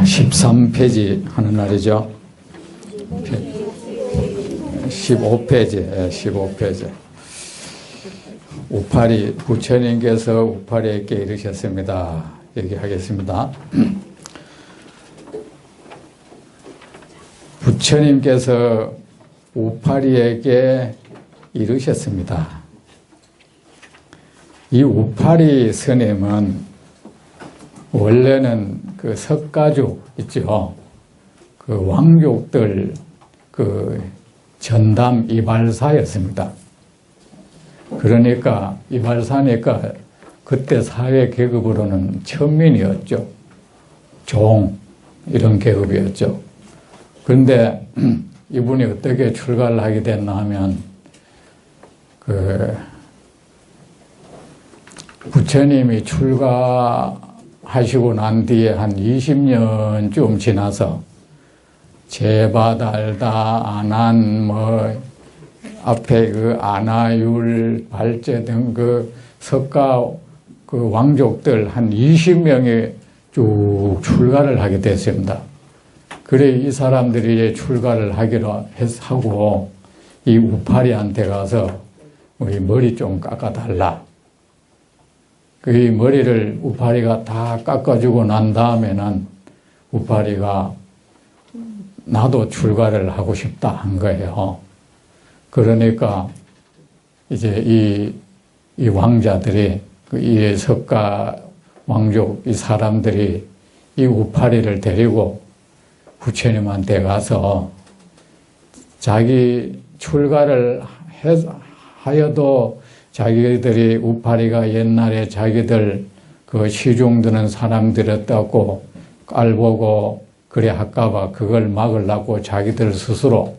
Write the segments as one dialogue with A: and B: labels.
A: 13페이지 하는 날이죠. 15페이지, 15페이지. 우파리, 부처님께서 우파리에게 이르셨습니다. 얘기하겠습니다. 부처님께서 우파리에게 이르셨습니다. 이 우파리 스님은 원래는 그 석가족 있죠. 그 왕족들 그 전담 이발사였습니다. 그러니까 이발사니까 그때 사회 계급으로는 천민이었죠. 종 이런 계급이었죠. 그런데 이분이 어떻게 출가를 하게 됐나 하면 그 부처님이 출가하시고 난 뒤에 한 20년쯤 지나서 제바달다, 아난, 앞에 그 아나율, 발제 등 그 석가 그 왕족들 한 20명이 쭉 출가를 하게 됐습니다. 그래 이 사람들이 출가를 하기로 하고 이 우파리한테 가서 우리 머리 좀 깎아달라. 그 머리를 우파리가 다 깎아주고 난 다음에는 우파리가 나도 출가를 하고 싶다 한 거예요. 그러니까 이제 이 왕자들이 이 석가 왕족 이 사람들이 이 우파리를 데리고 부처님한테 가서 자기 출가를 하여도 자기들이 우파리가 옛날에 자기들 그 시중 드는 사람들이었다고 깔보고 그래 할까봐 그걸 막으려고 자기들 스스로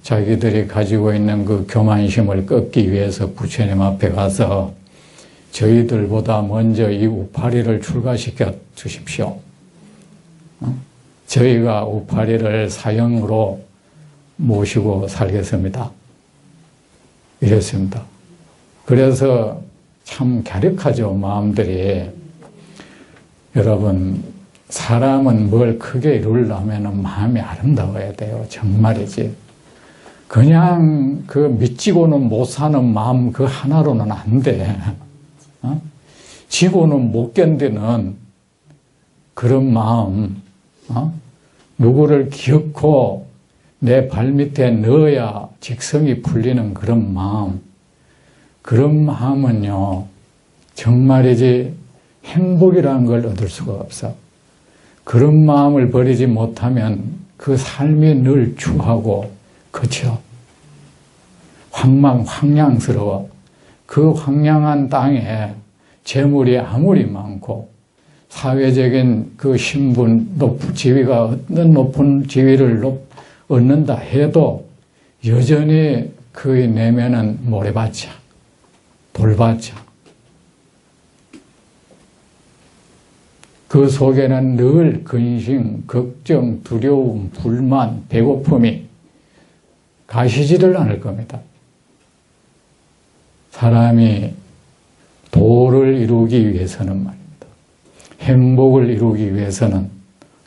A: 자기들이 가지고 있는 그 교만심을 꺾기 위해서 부처님 앞에 가서 저희들보다 먼저 이 우파리를 출가시켜 주십시오. 저희가 우파리를 사형으로 모시고 살겠습니다. 이랬습니다. 그래서 참 갸륵하죠, 마음들이. 여러분, 사람은 뭘 크게 이루려면 마음이 아름다워야 돼요. 정말이지. 그냥 그 미치고는 못 사는 마음 그 하나로는 안 돼. 지고는 못 견디는 그런 마음, 누구를 기어코 내 발밑에 넣어야 직성이 풀리는 그런 마음, 그런 마음은요, 정말이지 행복이라는 걸 얻을 수가 없어. 그런 마음을 버리지 못하면 그 삶이 늘 추하고 거쳐. 황량스러워. 그 황량한 땅에 재물이 아무리 많고 사회적인 그 신분, 지위가 어떤 높은 지위를 얻는다 해도 여전히 그의 내면은 모래밭이야. 돌밭이야. 그 속에는 늘 근심, 걱정, 두려움, 불만, 배고픔이 가시지를 않을 겁니다. 사람이 도를 이루기 위해서는 말입니다. 행복을 이루기 위해서는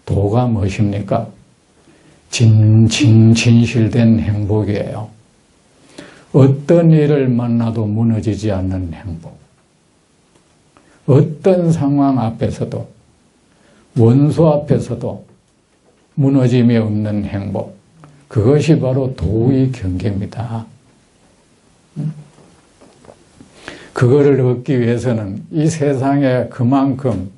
A: 도가 무엇입니까? 진실된 행복이에요. 어떤 일을 만나도 무너지지 않는 행복. 어떤 상황 앞에서도 원수 앞에서도 무너짐이 없는 행복. 그것이 바로 도의 경계입니다. 그거를 얻기 위해서는 이 세상에 그만큼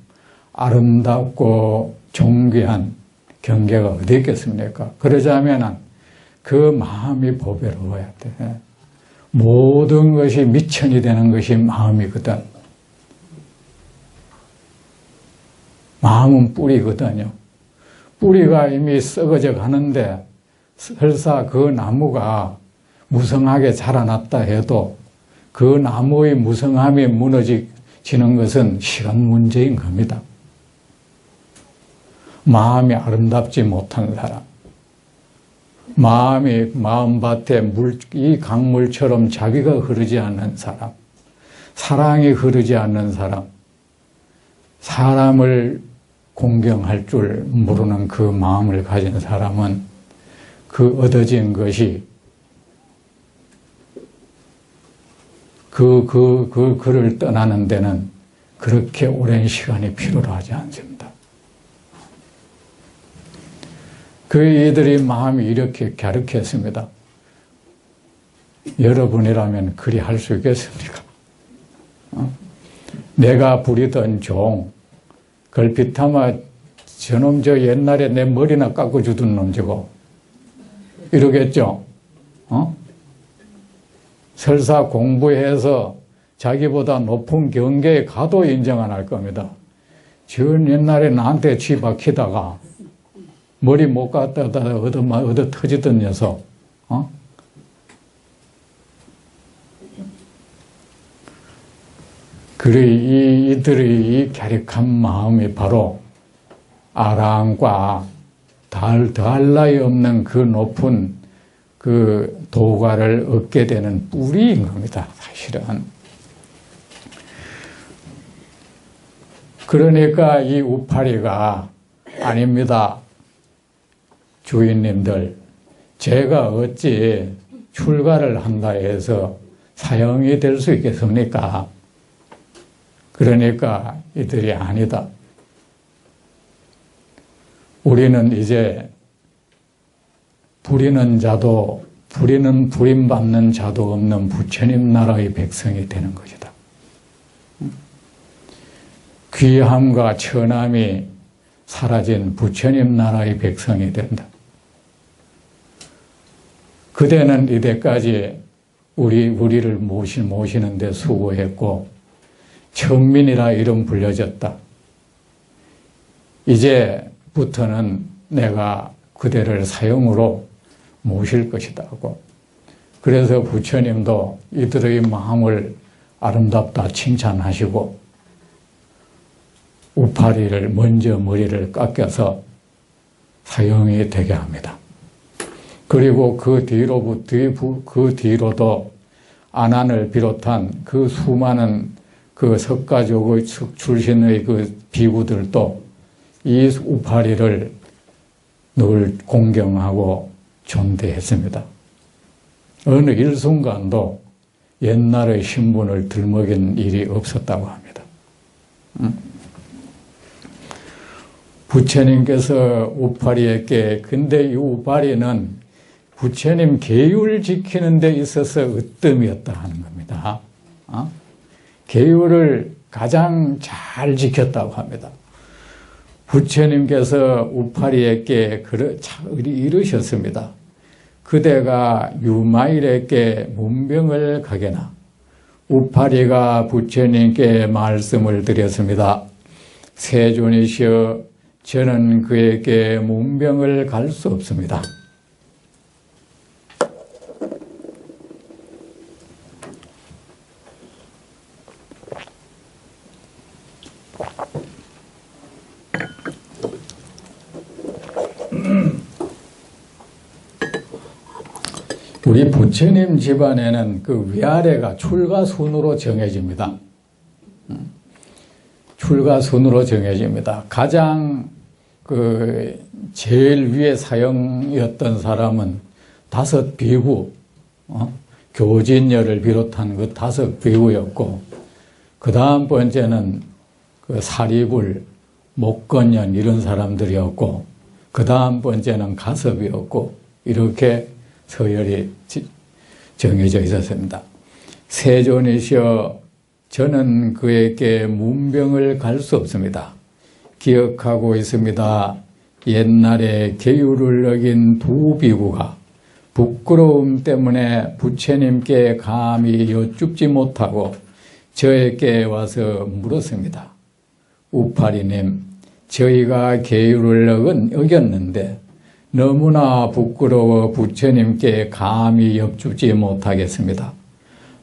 A: 아름답고 존귀한 경계가 어디 있겠습니까? 그러자면 그 마음이 보배로워야 돼. 모든 것이 미천이 되는 것이 마음이거든. 마음은 뿌리거든요. 뿌리가 이미 썩어져 가는데 설사 그 나무가 무성하게 자라났다 해도 그 나무의 무성함이 무너지는 것은 시간 문제인 겁니다. 마음이 아름답지 못한 사람, 마음밭에 이 강물처럼 자비가 흐르지 않는 사람, 사랑이 흐르지 않는 사람, 사람을 공경할 줄 모르는 그 마음을 가진 사람은 그 얻어진 것이 그를 떠나는 데는 그렇게 오랜 시간이 필요로 하지 않습니다. 이들의 마음이 이렇게 갸륵했습니다. 여러분이라면 그리 할 수 있겠습니까? 내가 부리던 종, 걸핏하마 저놈 저 옛날에 내 머리나 깎아주던 놈 저거 이러겠죠? 설사 공부해서 자기보다 높은 경계에 가도 인정 안 할 겁니다. 저 옛날에 나한테 쥐 박히다가 머리 못 갖다가 얻어 터지던 녀석, 그래, 이들의 이 갸륵한 마음이 바로 아랑과 더할 나위 없는 그 높은 그 도가를 얻게 되는 뿌리인 겁니다, 사실은. 그러니까 이 우파리가 아닙니다. 주인님들, 제가 어찌 출가를 한다 해서 사형이 될 수 있겠습니까? 그러니까 이들이 아니다. 우리는 이제 부리는 부림받는 자도 없는 부처님 나라의 백성이 되는 것이다. 귀함과 천함이 사라진 부처님 나라의 백성이 된다. 그대는 이때까지 우리를 모시는 데 수고했고 천민이라 이름 불려졌다. 이제부터는 내가 그대를 사형으로 모실 것이다 하고, 그래서 부처님도 이들의 마음을 아름답다 칭찬하시고 우파리를 먼저 머리를 깎여서 사형이 되게 합니다. 그리고 그 뒤로도 아난을 비롯한 그 수많은 그 석가족의 출신의 그 비구들도 이 우파리를 늘 공경하고 존대했습니다. 어느 일순간도 옛날의 신분을 들먹인 일이 없었다고 합니다. 부처님께서 우파리에게, 근데 이 우파리는 부처님 계율 지키는 데 있어서 으뜸이었다 하는 겁니다. 계율을 가장 잘 지켰다고 합니다. 부처님께서 우파리에게 이르셨습니다. 그대가 유마일에게 문병을 가게나. 우파리가 부처님께 말씀을 드렸습니다. 세존이시여, 저는 그에게 문병을 갈 수 없습니다. 우리 부처님 집안에는 그 위아래가 출가순으로 정해집니다. 출가순으로 정해집니다. 가장 제일 위에 사형이었던 사람은 5 비구, 교진녀를 비롯한 그 5 비구였고, 그 다음 번째는 그 사리불, 목건년 이런 사람들이었고, 그 다음 번째는 가섭이었고, 이렇게 서열이 정해져 있었습니다. 세존이시여, 저는 그에게 문병을 갈 수 없습니다. 기억하고 있습니다. 옛날에 계율을 어긴 2 비구가 부끄러움 때문에 부처님께 감히 여쭙지 못하고 저에게 와서 물었습니다. 우파리님, 저희가 계율을 어겼는데 너무나 부끄러워 부처님께 감히 여쭙지 못하겠습니다.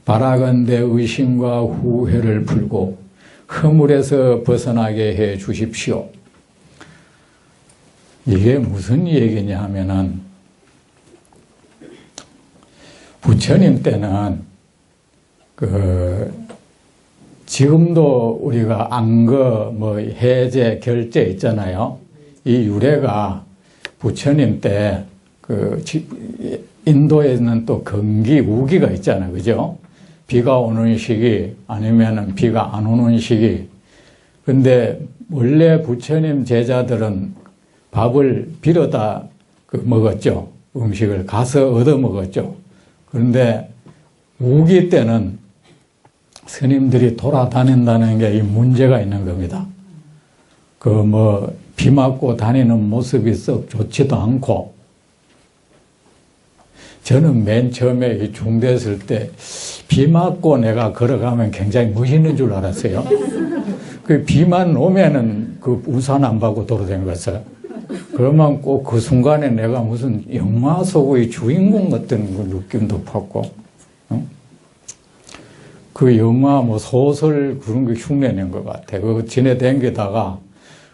A: 바라건대 의심과 후회를 풀고 허물에서 벗어나게 해 주십시오. 이게 무슨 얘기냐 하면은, 부처님 때는 지금도 우리가 안거, 해제, 결제 있잖아요. 이 유래가 부처님 때 인도에 있는 또 건기, 우기가 있잖아요. 그죠? 비가 오는 시기, 아니면은 비가 안 오는 시기. 근데 원래 부처님 제자들은 밥을 빌어다 먹었죠. 음식을 가서 얻어 먹었죠. 그런데 우기 때는 스님들이 돌아다닌다는 게 이 문제가 있는 겁니다. 비 맞고 다니는 모습이 썩 좋지도 않고, 저는 맨 처음에 이 중대했을 때 비 맞고 내가 걸어가면 굉장히 멋있는 줄 알았어요. 그 비만 오면은 그 우산 안 받고 돌아다니겠어요. 그러면 꼭 그 순간에 내가 무슨 영화 속의 주인공 같은 그 느낌도 받고, 그 영화 소설 그런 거 흉내낸 것 같아. 그거 지내다니다가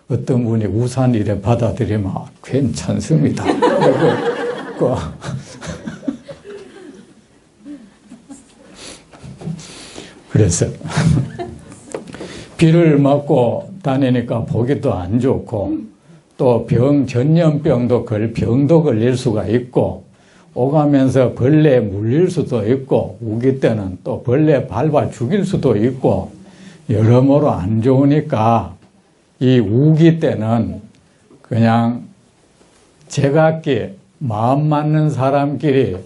A: 어떤 분이 우산 이래 받아들이면 괜찮습니다. 그래서 비를 맞고 다니니까 보기도 안 좋고, 또 전염병도 병도 걸릴 수가 있고, 오가면서 벌레에 물릴 수도 있고, 우기 때는 또 벌레 밟아 죽일 수도 있고, 여러모로 안 좋으니까 이 우기 때는 그냥 제각기 마음 맞는 사람끼리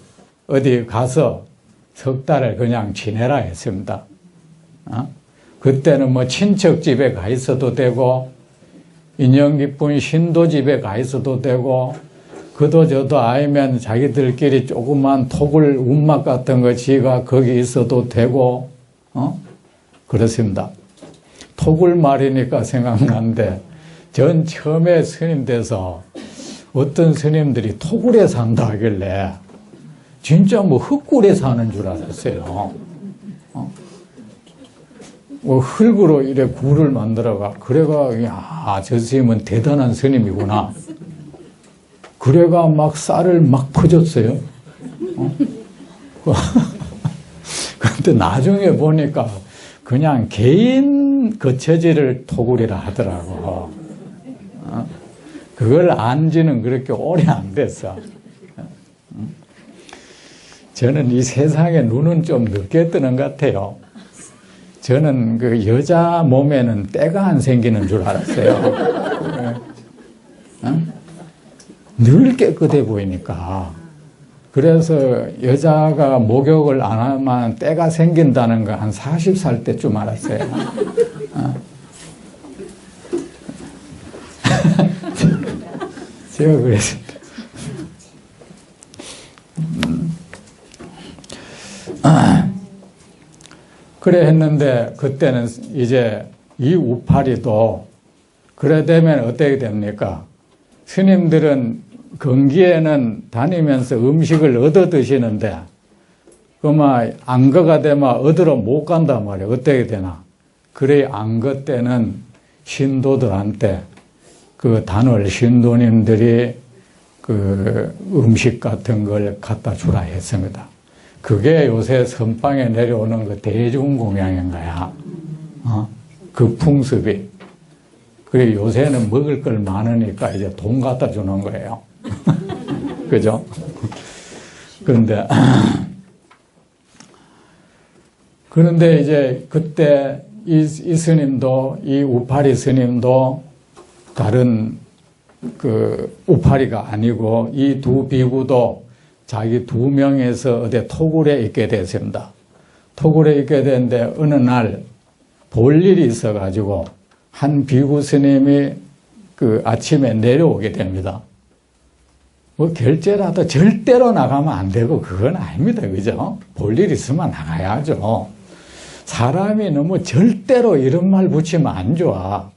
A: 어디 가서 석 달을 그냥 지내라 했습니다. 그때는 친척 집에 가 있어도 되고, 인연 깊은 신도 집에 가 있어도 되고, 그도 저도 아니면 자기들끼리 조그만 토굴 운막 같은 거 지가 거기 있어도 되고, 그렇습니다. 토굴 말이니까 생각나는데, 전 처음에 스님 돼서 어떤 스님들이 토굴에 산다 하길래 진짜 흙굴에 사는 줄 알았어요. 흙으로 이래 굴을 만들어가. 그래가, 야, 저 스님은 대단한 스님이구나. 그래가 막 쌀을 막 퍼줬어요. 근데 나중에 보니까 그냥 개인 거처지를 토굴이라 하더라고. 그걸 안 지는 그렇게 오래 안 됐어. 저는 이 세상에 눈은 좀 늦게 뜨는 것 같아요. 저는 그 여자 몸에는 때가 안 생기는 줄 알았어요. 늘 깨끗해 보이니까. 그래서 여자가 목욕을 안 하면 때가 생긴다는 거 한 40살 때쯤 알았어요. 제가 그랬습니다. 그래 했는데 그때는 이제 이 우파리도 그래 되면 어떻게 됩니까? 스님들은 건기에는 다니면서 음식을 얻어 드시는데 그만 안거가 되면 얻으러 못 간단 말이에요. 어떻게 되나? 그래 안거 때는 신도들한테 그 단월 신도님들이 그 음식 같은 걸 갖다 주라 했습니다. 그게 요새 선방에 내려오는 그 대중공양인 거야. 그 풍습이. 그래 요새는 먹을 걸 많으니까 이제 돈 갖다 주는 거예요. 그죠? 그런데 이제 그때 이 스님도, 이 우파리 스님도 다른 그 우파리가 아니고 이 두 비구도 자기 두 명에서 어디 토굴에 있게 됐습니다. 토굴에 있게 됐는데 어느 날 볼 일이 있어가지고 한 비구 스님이 그 아침에 내려오게 됩니다. 결제라도 절대로 나가면 안 되고 그건 아닙니다. 그죠? 볼 일 있으면 나가야죠. 사람이 너무 절대로 이런 말 붙이면 안 좋아.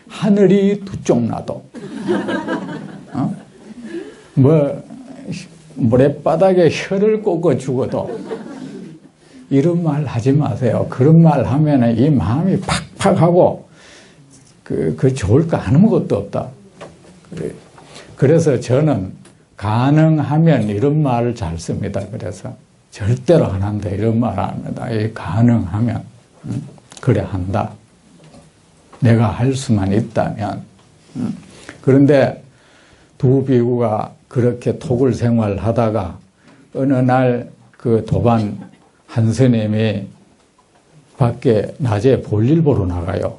A: 하늘이 두 쪽 나도. 모래바닥에 혀를 꽂고 죽어도 이런 말 하지 마세요. 그런 말 하면 이 마음이 팍팍하고 그 좋을 거 아무것도 없다. 그래서 저는 가능하면 이런 말을 잘 씁니다. 그래서 절대로 안 한다 이런 말 안 합니다. 가능하면. 그래 한다. 내가 할 수만 있다면. 그런데 두 비구가 그렇게 토굴 생활하다가 어느 날 그 도반 한 스님이 밖에 낮에 볼일 보러 나가요.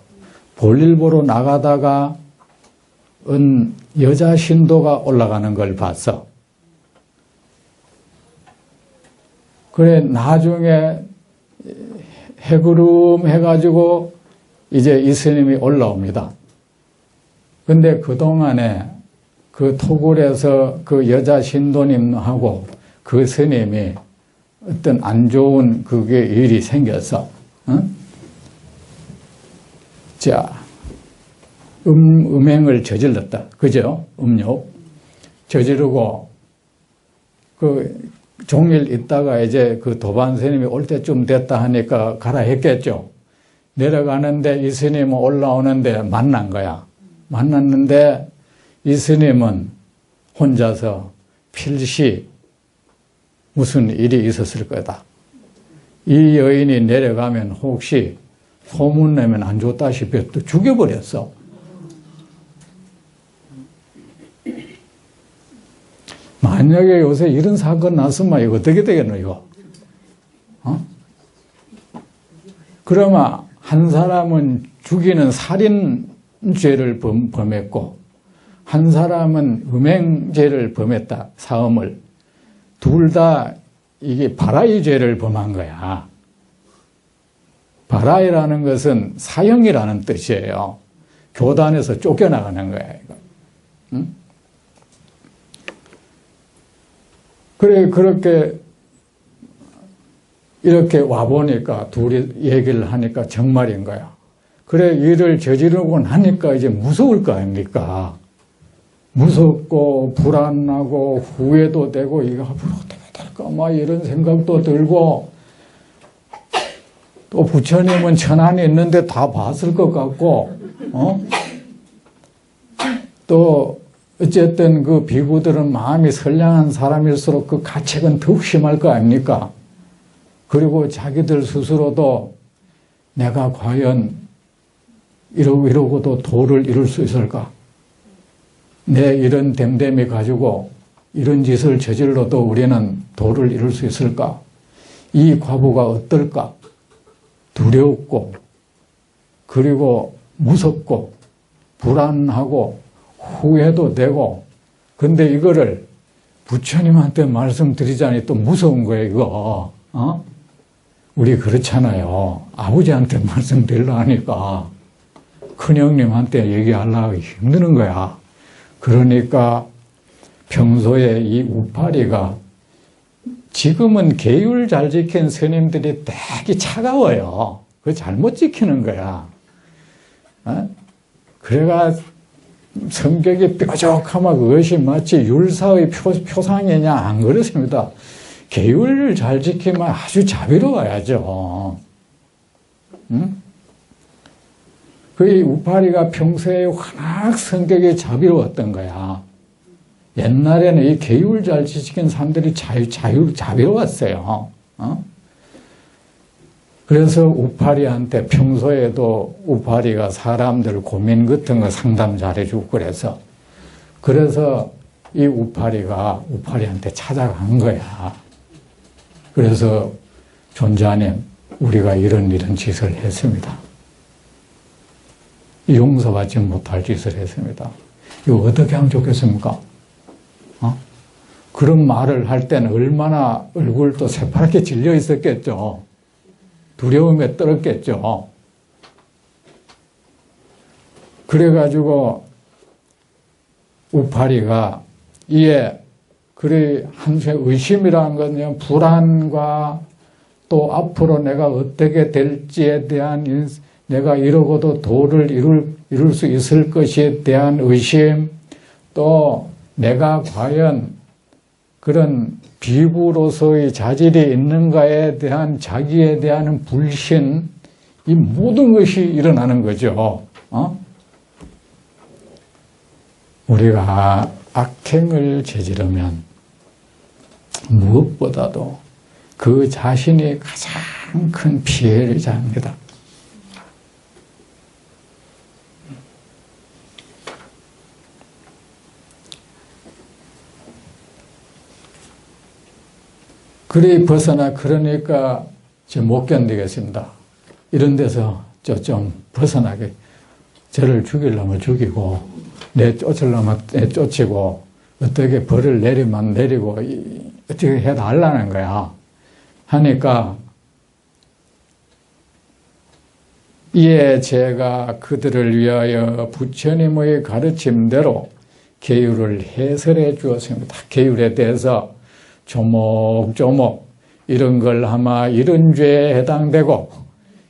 A: 볼일 보러 나가다가 여자 신도가 올라가는 걸 봤어. 그래 나중에 해그름 해가지고 이제 이 스님이 올라옵니다. 근데 그동안에 그 토굴에서 그 여자 신도님하고 그 스님이 어떤 안 좋은 그게 일이 생겼어. 자, 음행을 저질렀다. 그죠? 음욕. 저지르고, 그, 종일 있다가 이제 그 도반 스님이 올 때쯤 됐다 하니까 가라 했겠죠. 내려가는데 이 스님은 올라오는데 만난 거야. 만났는데 이 스님은 혼자서 필시 무슨 일이 있었을 거다. 이 여인이 내려가면 혹시 소문내면 안 좋다시피 또 죽여버렸어. 만약에 요새 이런 사건 났으면 이거 어떻게 되겠노, 이거? 그러면 한 사람은 죽이는 살인죄를 범했고, 한 사람은 음행죄를 범했다, 사음을. 둘 다 이게 바라이 죄를 범한 거야. 바라이라는 것은 사형이라는 뜻이에요. 교단에서 쫓겨나가는 거야, 이거. 응? 그래, 그렇게, 이렇게 와보니까, 둘이 얘기를 하니까 정말인 거야. 그래, 일을 저지르고 나니까 이제 무서울 거 아닙니까? 무섭고, 불안하고, 후회도 되고, 이거 앞으로 어떻게 될까? 막 이런 생각도 들고, 또 부처님은 천안에 있는데 다 봤을 것 같고, 또, 어쨌든 그 비구들은 마음이 선량한 사람일수록 그 가책은 더욱 심할 거 아닙니까? 그리고 자기들 스스로도 내가 과연 이러고도 도를 이룰 수 있을까? 내 이런 댐댐이 가지고 이런 짓을 저질러도 우리는 도를 이룰 수 있을까? 이 과부가 어떨까? 두렵고, 그리고 무섭고, 불안하고, 후회도 되고, 근데 이거를 부처님한테 말씀드리자니 또 무서운 거예요, 이거. 우리 그렇잖아요. 아버지한테 말씀드리려 하니까 큰형님한테 얘기하려고 힘드는 거야. 그러니까 평소에 이 우파리가 지금은 계율 잘 지킨 스님들이 되게 차가워요. 그거 잘못 지키는 거야. 그래가 성격이 뾰족하면 그것이 마치 율사의 표상이냐, 안 그렇습니다. 계율을 잘 지키면 아주 자비로워야죠. 응? 그 우파리가 평소에 워낙 성격이 자비로웠던 거야. 옛날에는 이 계율 잘 지킨 사람들이 자비로웠어요. 그래서 우파리한테 평소에도 우파리가 사람들 고민 같은 거 상담 잘해주고 그래서 이 우파리가 우파리한테 찾아간 거야. 그래서 존자님, 우리가 이런 짓을 했습니다. 용서받지 못할 짓을 했습니다. 이거 어떻게 하면 좋겠습니까? 그런 말을 할 때는 얼마나 얼굴도 새파랗게 질려 있었겠죠. 두려움에 떨었겠죠. 그래가지고 우파리가 이에 그래 한수의 의심이라는 건 불안과 또 앞으로 내가 어떻게 될지에 대한 내가 이러고도 도를 이룰 수 있을 것에 대한 의심, 또 내가 과연 그런 비구로서의 자질이 있는가에 대한 자기에 대한 불신, 이 모든 것이 일어나는 거죠. 우리가 악행을 저지르면 무엇보다도 그 자신이 가장 큰 피해를 잡니다. 그래 벗어나 그러니까 저 못 견디겠습니다. 이런 데서 좀 벗어나게 저를 죽이려면 죽이고 내 쫓으려면 내 쫓이고 어떻게 벌을 내리면 내리고 어떻게 해달라는 거야. 하니까 이에 제가 그들을 위하여 부처님의 가르침대로 계율을 해설해 주었습니다. 계율에 대해서 조목조목 이런 걸 하면 이런 죄에 해당되고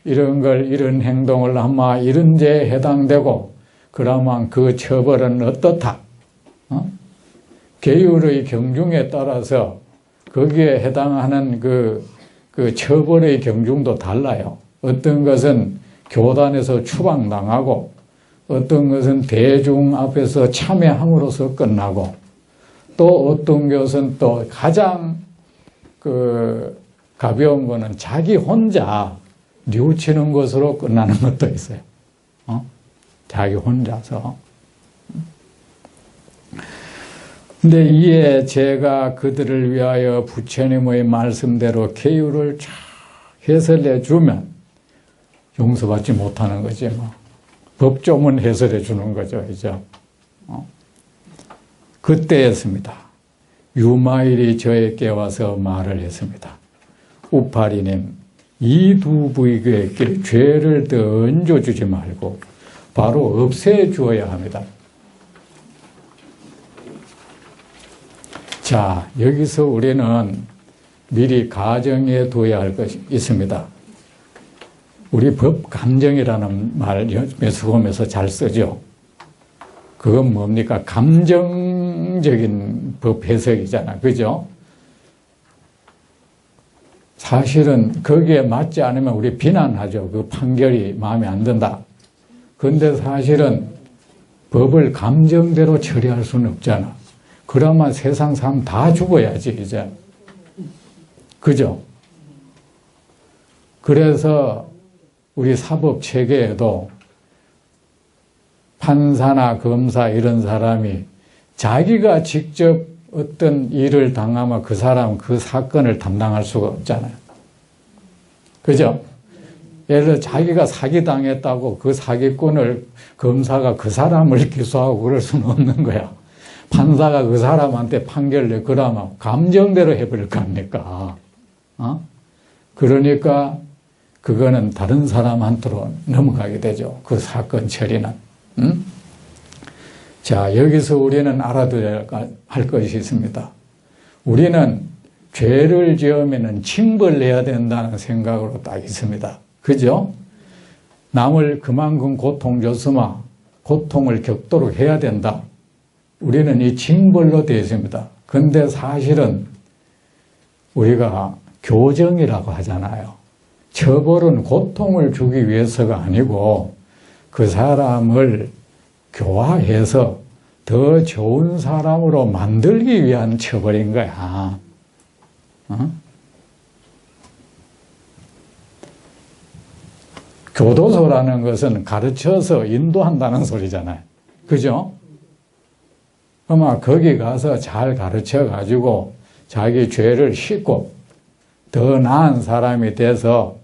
A: 이런 걸 이런 행동을 하면 이런 죄에 해당되고 그러면 그 처벌은 어떻다. 계율의 경중에 따라서 거기에 해당하는 그 처벌의 경중도 달라요. 어떤 것은 교단에서 추방당하고 어떤 것은 대중 앞에서 참여함으로써 끝나고 또 어떤 것은 또 가장 가벼운 거는 자기 혼자 뉘우치는 것으로 끝나는 것도 있어요. 자기 혼자서. 근데 이에 제가 그들을 위하여 부처님의 말씀대로 계율을 쫙 해설해 주면 용서받지 못하는 거지 뭐. 법조문 해설해 주는 거죠. 그죠? 그때였습니다. 유마일이 저에게 와서 말을 했습니다. 우파리님, 이 두 부에게 죄를 더 얹어주지 말고 바로 없애주어야 합니다. 자, 여기서 우리는 미리 가정해 둬야 할 것이 있습니다. 우리 법 감정이라는 말 매수검에서 잘 쓰죠. 그건 뭡니까? 감정적인 법 해석이잖아. 그죠? 사실은 거기에 맞지 않으면 우리 비난하죠. 그 판결이 마음에 안 든다. 그런데 사실은 법을 감정대로 처리할 수는 없잖아. 그러면 세상 사람 다 죽어야지, 이제. 그죠? 그래서 우리 사법 체계에도 판사나 검사 이런 사람이 자기가 직접 어떤 일을 당하면 그 사람 그 사건을 담당할 수가 없잖아요. 그죠? 예를 들어 자기가 사기당했다고 그 사기꾼을 검사가 그 사람을 기소하고 그럴 수는 없는 거야. 판사가 그 사람한테 판결을 내 그러면 감정대로 해버릴 거 아닙니까? 그러니까 그거는 다른 사람한테로 넘어가게 되죠. 그 사건 처리는. 자, 여기서 우리는 알아둬야 할 것이 있습니다. 우리는 죄를 지으면 징벌해야 된다는 생각으로 딱 있습니다. 그죠? 남을 그만큼 고통 줬으면 고통을 겪도록 해야 된다. 우리는 이 징벌로 되어 있습니다. 근데 사실은 우리가 교정이라고 하잖아요. 처벌은 고통을 주기 위해서가 아니고 그 사람을 교화해서 더 좋은 사람으로 만들기 위한 처벌인 거야. 교도소라는 것은 가르쳐서 인도한다는 소리잖아요. 그죠? 아마 거기 가서 잘 가르쳐 가지고 자기 죄를 씻고 더 나은 사람이 돼서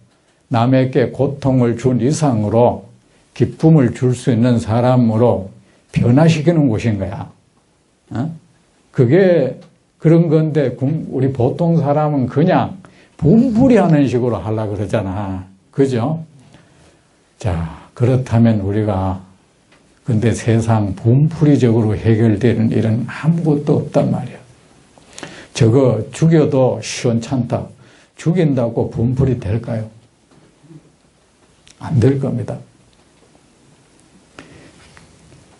A: 남에게 고통을 준 이상으로 기쁨을 줄 수 있는 사람으로 변화시키는 곳인 거야. 그게 그런 건데 우리 보통 사람은 그냥 분풀이하는 식으로 하려고 그러잖아. 그죠? 자, 그렇다면 우리가 근데 세상 분풀이적으로 해결되는 일은 아무것도 없단 말이야. 저거 죽여도 시원찮다. 죽인다고 분풀이 될까요? 안 될 겁니다.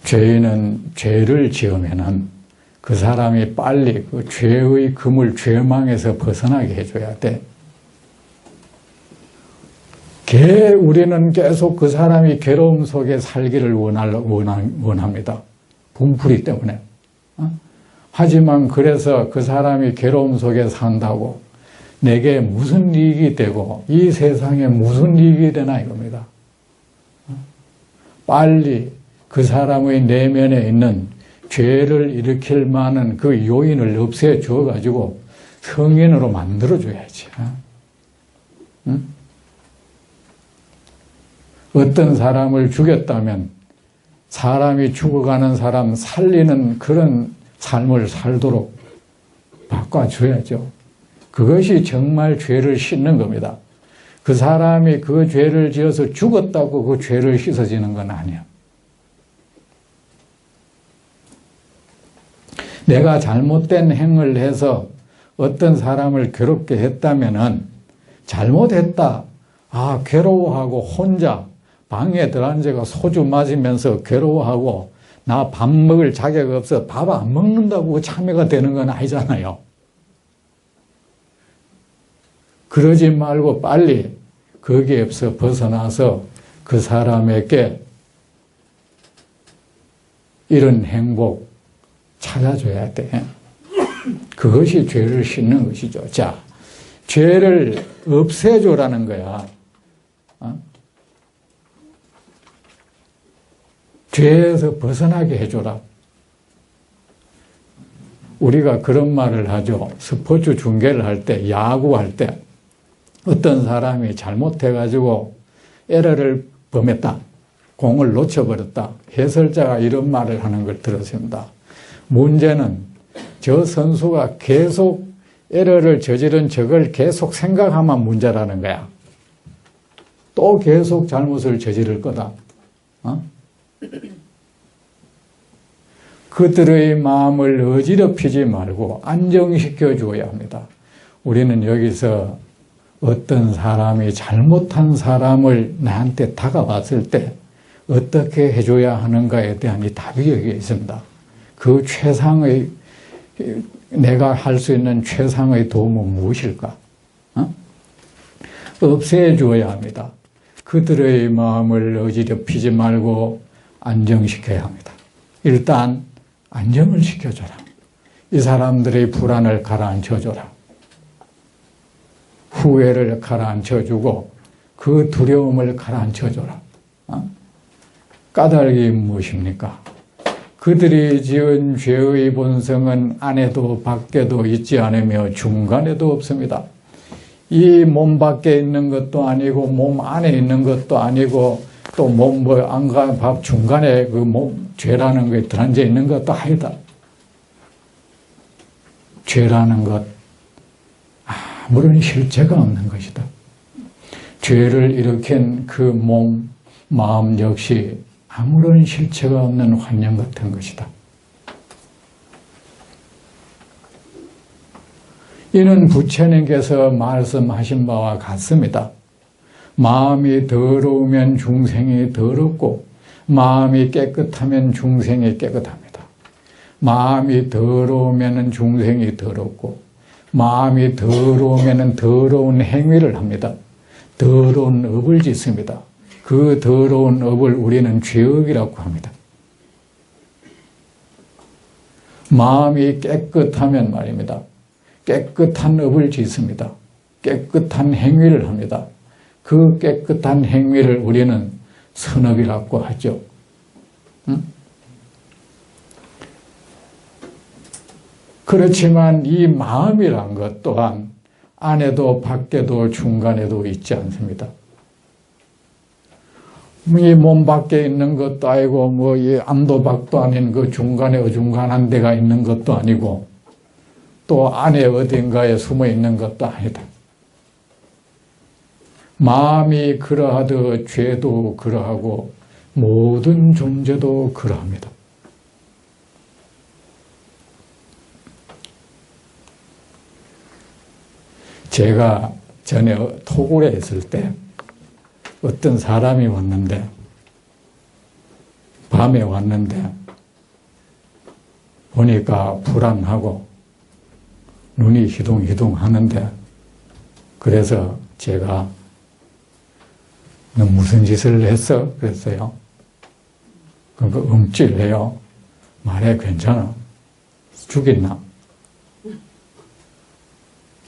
A: 죄인은 죄를 지으면은 그 사람이 빨리 그 죄의 그물, 죄망에서 벗어나게 해줘야 돼. 우리는 계속 그 사람이 괴로움 속에 살기를 원합니다. 분풀이 때문에. 하지만 그래서 그 사람이 괴로움 속에 산다고 내게 무슨 이익이 되고 이 세상에 무슨 이익이 되나 이겁니다. 빨리 그 사람의 내면에 있는 죄를 일으킬 만한 그 요인을 없애 주어가지고 성인으로 만들어줘야지. 응? 어떤 사람을 죽였다면 사람이 죽어가는 사람 살리는 그런 삶을 살도록 바꿔줘야죠. 그것이 정말 죄를 씻는 겁니다. 그 사람이 그 죄를 지어서 죽었다고 그 죄를 씻어지는 건 아니야. 내가 잘못된 행을 해서 어떤 사람을 괴롭게 했다면은 잘못했다. 아, 괴로워하고 혼자 방에 들어앉아가 소주 마시면서 괴로워하고 나 밥 먹을 자격 없어 밥 안 먹는다고 참회가 되는 건 아니잖아요. 그러지 말고 빨리 거기에서 벗어나서 그 사람에게 이런 행복 찾아줘야 돼. 그것이 죄를 씻는 것이죠. 자, 죄를 없애줘라는 거야. 죄에서 벗어나게 해줘라. 우리가 그런 말을 하죠. 스포츠 중계를 할 때, 야구할 때 어떤 사람이 잘못해가지고 에러를 범했다. 공을 놓쳐버렸다. 해설자가 이런 말을 하는 걸 들었습니다. 문제는 저 선수가 계속 에러를 저지른 적을 계속 생각하면 문제라는 거야. 또 계속 잘못을 저지를 거다. 그들의 마음을 어지럽히지 말고 안정시켜 주어야 합니다. 우리는 여기서 어떤 사람이 잘못한 사람을 나한테 다가왔을 때 어떻게 해줘야 하는가에 대한 이 답이 여기 있습니다. 그 최상의, 내가 할 수 있는 최상의 도움은 무엇일까? 없애주어야 합니다. 그들의 마음을 어지럽히지 말고 안정시켜야 합니다. 일단 안정을 시켜줘라. 이 사람들의 불안을 가라앉혀줘라. 후회를 가라앉혀주고 그 두려움을 가라앉혀줘라. 까닭이 무엇입니까? 그들이 지은 죄의 본성은 안에도 밖에도 있지 않으며 중간에도 없습니다. 이 몸 밖에 있는 것도 아니고 몸 안에 있는 것도 아니고 또 몸 안과 밥 중간에 그 몸 죄라는 게 들어앉아 있는 것도 아니다. 죄라는 것 아무런 실체가 없는 것이다. 죄를 일으킨 그 몸, 마음 역시 아무런 실체가 없는 환영 같은 것이다. 이는 부처님께서 말씀하신 바와 같습니다. 마음이 더러우면 중생이 더럽고 마음이 깨끗하면 중생이 깨끗합니다. 마음이 더러우면 중생이 더럽고 마음이 더러우면 더러운 행위를 합니다. 더러운 업을 짓습니다. 그 더러운 업을 우리는 죄업이라고 합니다. 마음이 깨끗하면 말입니다. 깨끗한 업을 짓습니다. 깨끗한 행위를 합니다. 그 깨끗한 행위를 우리는 선업이라고 하죠. 그렇지만 이 마음이란 것 또한 안에도 밖에도 중간에도 있지 않습니다. 이 몸 밖에 있는 것도 아니고 이 안도 밖도 아닌 그 중간에 어중간한 데가 있는 것도 아니고 또 안에 어딘가에 숨어 있는 것도 아니다. 마음이 그러하듯 죄도 그러하고 모든 존재도 그러합니다. 제가 전에 토굴에 있을 때 어떤 사람이 왔는데 밤에 왔는데 보니까 불안하고 눈이 희둥희둥 하는데 그래서 제가 너 무슨 짓을 했어? 그랬어요. 그러니까 움찔해요. 말해 괜찮아. 죽였나?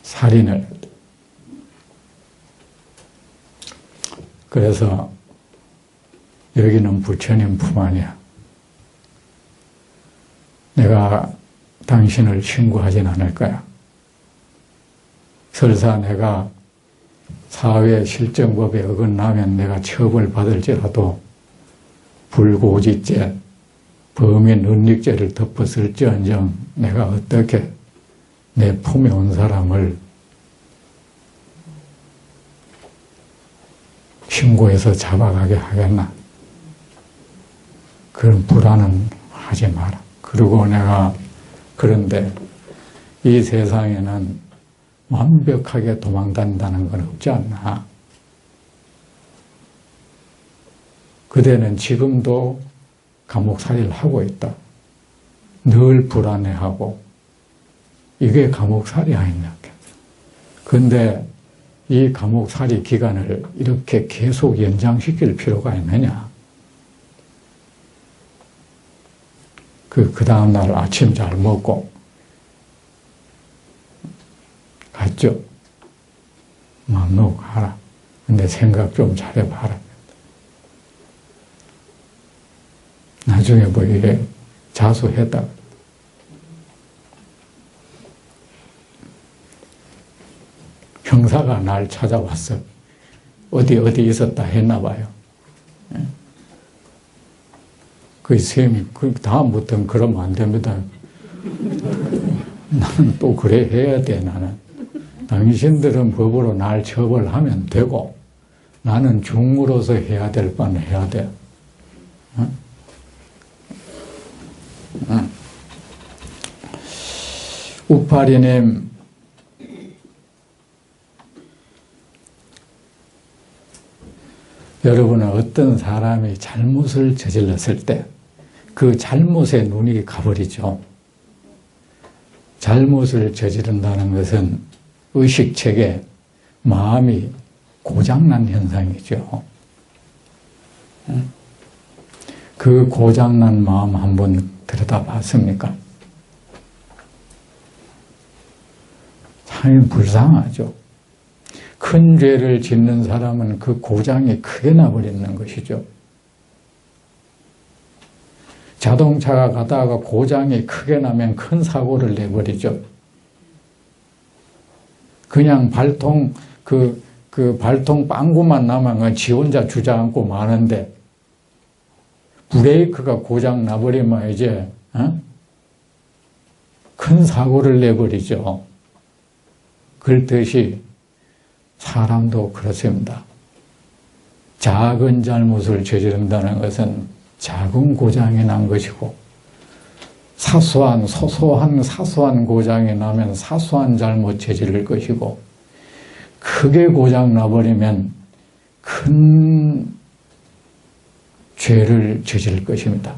A: 살인을. 그래서 여기는 부처님 품 안이야. 내가 당신을 신고하진 않을 거야. 설사 내가 사회실정법에 어긋나면 내가 처벌받을지라도 불고지죄, 범인 은닉죄를 덮었을지언정 내가 어떻게 내 품에 온 사람을 신고해서 잡아가게 하겠나? 그런 불안은 하지 마라. 그리고 내가 그런데 이 세상에는 완벽하게 도망다닌다는 건 없지 않나. 그대는 지금도 감옥살이를 하고 있다. 늘 불안해하고 이게 감옥살이 아니냐. 그런데 이 감옥살이 기간을 이렇게 계속 연장시킬 필요가 있느냐. 그 다음날 아침 잘 먹고 갔죠. 마음 놓고 가라. 근데 생각 좀 잘해봐라. 나중에 뭐 이래 자수했다. 형사가 날 찾아왔어. 어디 있었다 했나 봐요. 그 쌤이 그 다음부터는 그러면 안 됩니다. 나는 또 그래 해야 돼. 나는 당신들은 법으로 날 처벌하면 되고 나는 중으로서 해야 될 바는 해야 돼. 우파리님, 여러분은 어떤 사람이 잘못을 저질렀을 때 그 잘못에 눈이 가버리죠. 잘못을 저지른다는 것은 의식체계, 마음이 고장난 현상이죠. 그 고장난 마음 한번 들여다봤습니까? 참 불쌍하죠. 큰 죄를 짓는 사람은 그 고장이 크게 나버리는 것이죠. 자동차가 가다가 고장이 크게 나면 큰 사고를 내버리죠. 그냥 발통, 그 발통 빵구만 나면 지 혼자 주저앉고 마는데, 브레이크가 고장 나버리면 이제, 큰 사고를 내버리죠. 그렇듯이 사람도 그렇습니다. 작은 잘못을 저지른다는 것은 작은 고장이 난 것이고, 사소한 고장이 나면 사소한 잘못 저지를 것이고, 크게 고장 나버리면 큰 죄를 저지를 것입니다.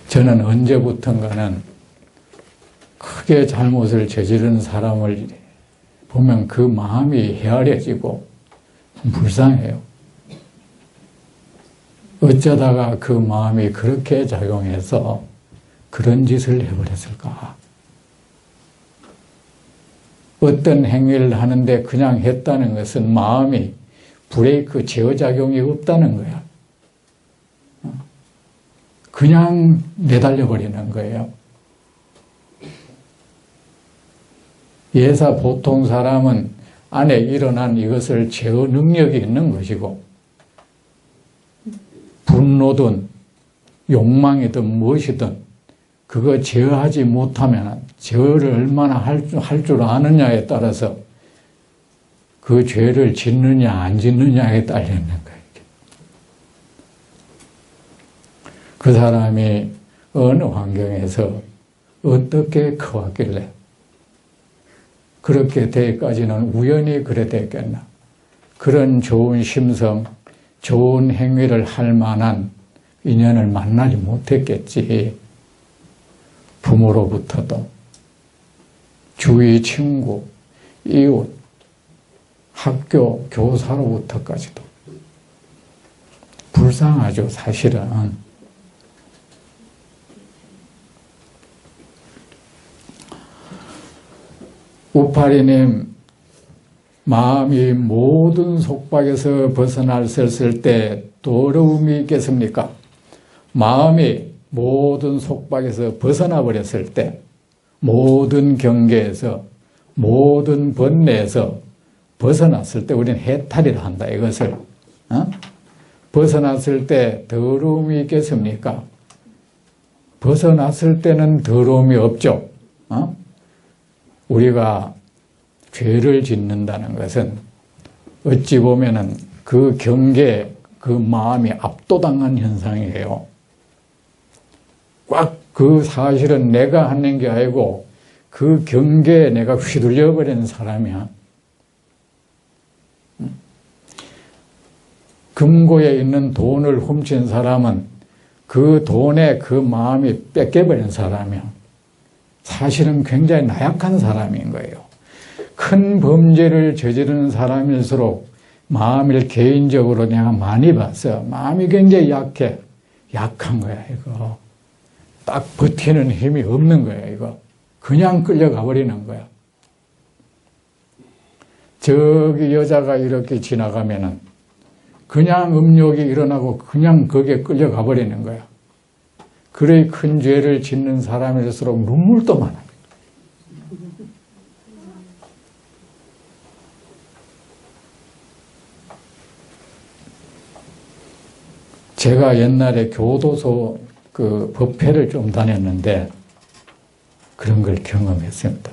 A: 저는 언제부턴가는 크게 잘못을 저지른 사람을 보면 그 마음이 헤아려지고 불쌍해요. 어쩌다가 그 마음이 그렇게 작용해서 그런 짓을 해버렸을까? 어떤 행위를 하는데 그냥 했다는 것은 마음이 브레이크 제어작용이 없다는 거야. 그냥 내달려 버리는 거예요. 예사 보통 사람은 안에 일어난 이것을 제어 능력이 있는 것이고, 분노든 욕망이든 무엇이든 그거 제어하지 못하면 제어를 얼마나 할 줄 아느냐에 따라서 그 죄를 짓느냐 안 짓느냐에 딸리는 거예요. 그 사람이 어느 환경에서 어떻게 커왔길래 그렇게 되기까지는 우연히 그래 됐겠나. 그런 좋은 심성, 좋은 행위를 할 만한 인연을 만나지 못했겠지. 부모로부터도, 주위 친구, 이웃, 학교, 교사로부터까지도. 불쌍하죠, 사실은. 우파리님, 마음이 모든 속박에서 벗어날 수 있을 때 또 어려움이 있겠습니까? 마음이 모든 속박에서 벗어나 버렸을 때, 모든 경계에서, 모든 번뇌에서 벗어났을 때 우리는 해탈이라 한다, 이것을. 벗어났을 때 더러움이 있겠습니까? 벗어났을 때는 더러움이 없죠. 우리가 죄를 짓는다는 것은 어찌 보면은 그 경계에 그 마음이 압도당한 현상이에요. 꽉 그 사실은 내가 하는 게 아니고 그 경계에 내가 휘둘려 버린 사람이야. 금고에 있는 돈을 훔친 사람은 그 돈에 그 마음이 뺏겨버린 사람이야. 사실은 굉장히 나약한 사람인 거예요. 큰 범죄를 저지르는 사람일수록 마음을 개인적으로 내가 많이 봤어. 마음이 굉장히 약해. 약한 거야, 이거. 딱 버티는 힘이 없는 거야, 이거. 그냥 끌려가 버리는 거야. 저기 여자가 이렇게 지나가면은 그냥 음욕이 일어나고 그냥 거기에 끌려가 버리는 거야. 그래 큰 죄를 짓는 사람일수록 눈물도 많아. 제가 옛날에 교도소 그 법회를 좀 다녔는데 그런 걸 경험했습니다.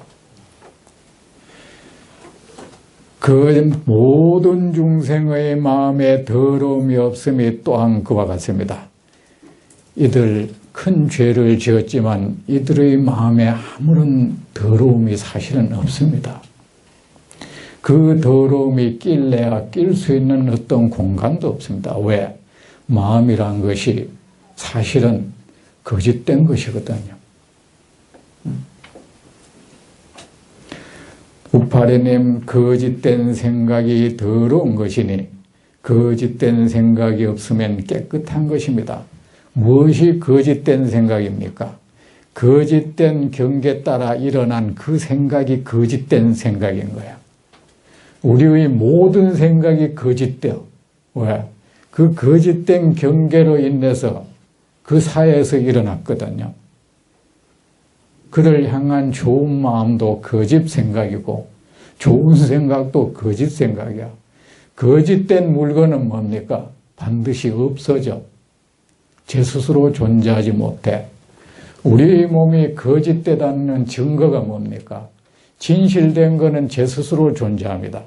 A: 그 모든 중생의 마음에 더러움이 없음이 또한 그와 같습니다. 이들 큰 죄를 지었지만 이들의 마음에 아무런 더러움이 사실은 없습니다. 그 더러움이 낄래야 낄 수 있는 어떤 공간도 없습니다. 왜? 마음이란 것이 사실은 거짓된 것이거든요. 우파리님, 거짓된 생각이 더러운 것이니 거짓된 생각이 없으면 깨끗한 것입니다. 무엇이 거짓된 생각입니까? 거짓된 경계 따라 일어난 그 생각이 거짓된 생각인 거야. 우리의 모든 생각이 거짓돼요. 왜? 그 거짓된 경계로 인해서 그 사회에서 일어났거든요. 그를 향한 좋은 마음도 거짓 생각이고 좋은 생각도 거짓 생각이야. 거짓된 물건은 뭡니까? 반드시 없어져. 제 스스로 존재하지 못해. 우리 몸이 거짓되다는 증거가 뭡니까? 진실된 것은 제 스스로 존재합니다.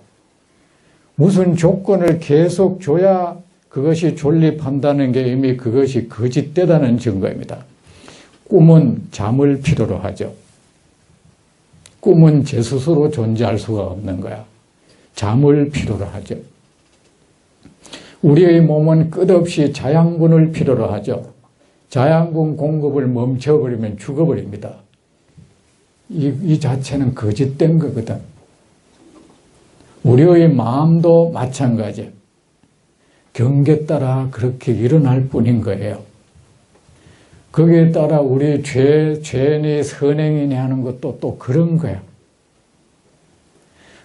A: 무슨 조건을 계속 줘야 그것이 존립한다는 게 이미 그것이 거짓되다는 증거입니다. 꿈은 잠을 필요로 하죠. 꿈은 제 스스로 존재할 수가 없는 거야. 잠을 필요로 하죠. 우리의 몸은 끝없이 자양분을 필요로 하죠. 자양분 공급을 멈춰버리면 죽어버립니다. 이 자체는 거짓된 거거든. 우리의 마음도 마찬가지예요. 경계 따라 그렇게 일어날 뿐인 거예요. 거기에 따라 우리 죄니 선행이니 하는 것도 또 그런 거야.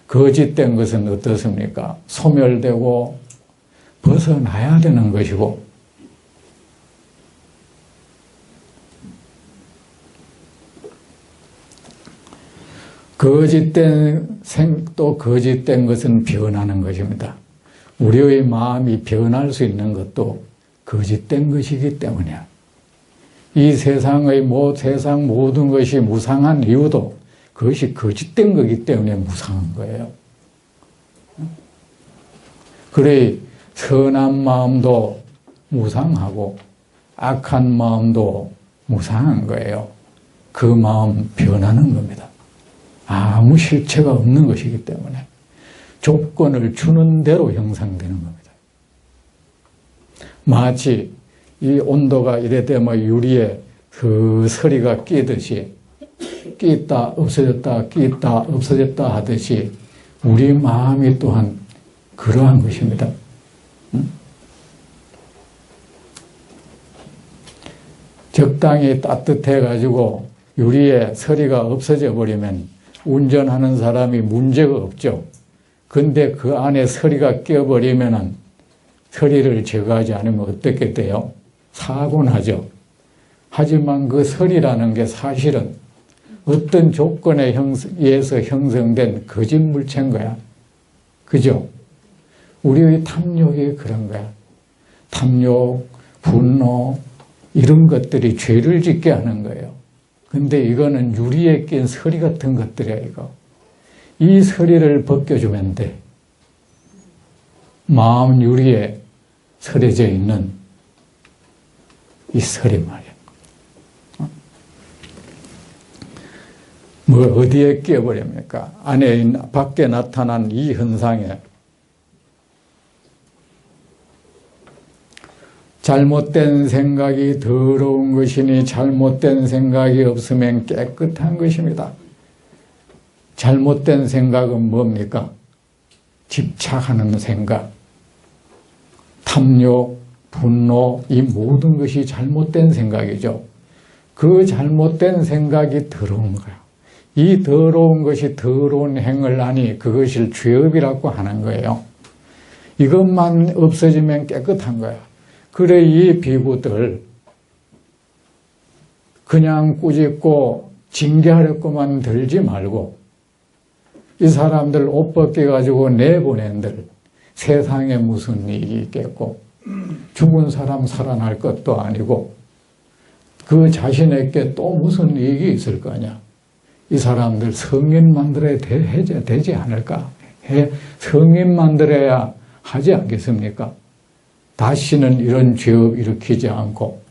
A: 거짓된 것은 어떻습니까? 소멸되고 벗어나야 되는 것이고, 또 거짓된 것은 변하는 것입니다. 우리의 마음이 변할 수 있는 것도 거짓된 것이기 때문이야. 이 세상 모든 것이 무상한 이유도 그것이 거짓된 거기 때문에 무상한 거예요. 그래 선한 마음도 무상하고 악한 마음도 무상한 거예요. 그 마음 변하는 겁니다. 아무 실체가 없는 것이기 때문에 조건을 주는 대로 형성되는 겁니다. 마치 이 온도가 이래 되면 유리에 그 서리가 끼듯이 끼있다 없어졌다 끼있다 없어졌다 하듯이 우리 마음이 또한 그러한 것입니다. 적당히 따뜻해 가지고 유리에 서리가 없어져 버리면 운전하는 사람이 문제가 없죠. 근데 그 안에 서리가 껴버리면은 서리를 제거하지 않으면 어떻게 돼요? 사고 나죠. 하지만 그 설이라는 게 사실은 어떤 조건에 의해서 형성된 거짓 물체인 거야. 그죠? 우리의 탐욕이 그런 거야. 탐욕, 분노, 이런 것들이 죄를 짓게 하는 거예요. 근데 이거는 유리에 낀 서리 같은 것들이야, 이거. 이 서리를 벗겨주면 돼. 마음 유리에 서려져 있는 이 서리 말이야. 뭐 어디에 끼어버립니까? 안에 밖에 나타난 이 현상에 잘못된 생각이 더러운 것이니 잘못된 생각이 없으면 깨끗한 것입니다. 잘못된 생각은 뭡니까? 집착하는 생각, 탐욕, 분노, 이 모든 것이 잘못된 생각이죠. 그 잘못된 생각이 더러운 거야. 이 더러운 것이 더러운 행을 하니 그것을 죄업이라고 하는 거예요. 이것만 없어지면 깨끗한 거야. 그래 이 비구들 그냥 꾸짖고 징계하려고만 들지 말고 이 사람들 옷 벗겨가지고 내보낸들 세상에 무슨 이익이 있겠고 죽은 사람 살아날 것도 아니고 그 자신에게 또 무슨 이익이 있을 거냐. 이 사람들 성인 만들어야 되지 않을까? 성인 만들어야 하지 않겠습니까? 다시는 이런 죄업 일으키지 않고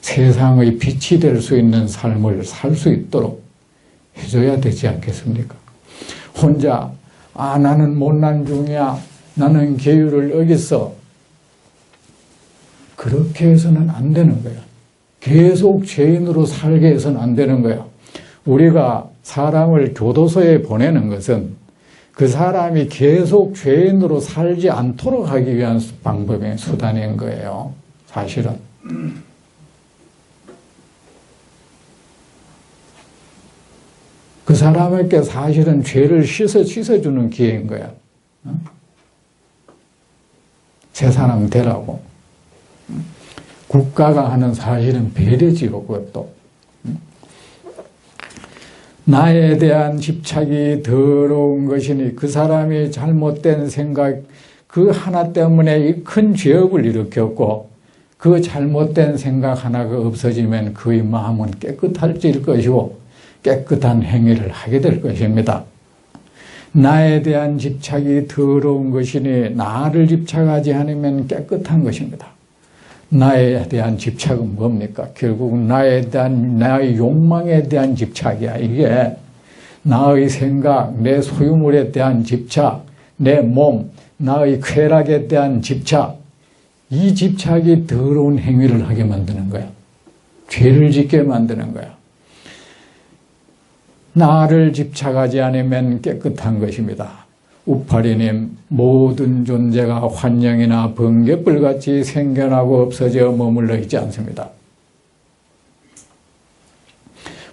A: 세상의 빛이 될 수 있는 삶을 살 수 있도록 해줘야 되지 않겠습니까? 혼자 나는 못난 중이야. 나는 계율을 어겼어. 그렇게 해서는 안 되는 거야. 계속 죄인으로 살게 해서는 안 되는 거야. 우리가 사람을 교도소에 보내는 것은 그 사람이 계속 죄인으로 살지 않도록 하기 위한 방법의 수단인 거예요. 사실은. 그 사람에게 사실은 죄를 씻어주는 기회인 거야. 새 사람 되라고. 국가가 하는 사실은 배려지요, 그것도. 나에 대한 집착이 더러운 것이니 그 사람이 잘못된 생각 그 하나 때문에 이 큰 죄업을 일으켰고 그 잘못된 생각 하나가 없어지면 그의 마음은 깨끗해질 것이고 깨끗한 행위를 하게 될 것입니다. 나에 대한 집착이 더러운 것이니 나를 집착하지 않으면 깨끗한 것입니다. 나에 대한 집착은 뭡니까? 결국은 나의 욕망에 대한 집착이야. 이게 나의 생각, 내 소유물에 대한 집착, 내 몸, 나의 쾌락에 대한 집착, 이 집착이 더러운 행위를 하게 만드는 거야. 죄를 짓게 만드는 거야. 나를 집착하지 않으면 깨끗한 것입니다. 우파리님, 모든 존재가 환영이나 번개불같이 생겨나고 없어져 머물러 있지 않습니다.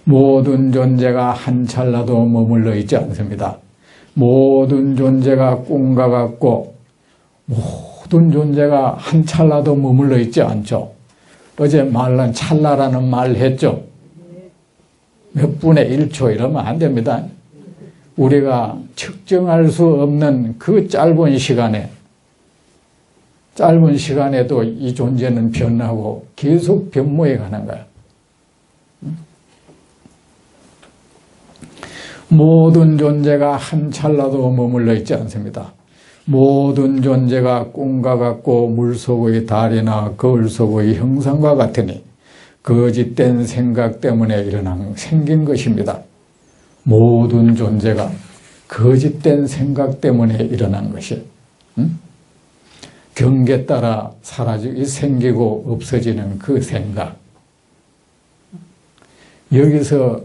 A: 모든 존재가 한 찰나도 머물러 있지 않습니다. 모든 존재가 꿈과 같고 모든 존재가 한 찰나도 머물러 있지 않죠. 어제 말은 찰나라는 말 했죠. 몇 분의 1초 이러면 안 됩니다. 우리가 측정할 수 없는 그 짧은 시간에도 이 존재는 변하고 계속 변모해 가는 거야. 모든 존재가 한 찰나도 머물러 있지 않습니다. 모든 존재가 꿈과 같고 물속의 달이나 거울 속의 형상과 같으니 거짓된 생각 때문에 생긴 것입니다. 모든 존재가 거짓된 생각 때문에 일어난 것이 경계 따라 생기고 없어지는 그 생각. 여기서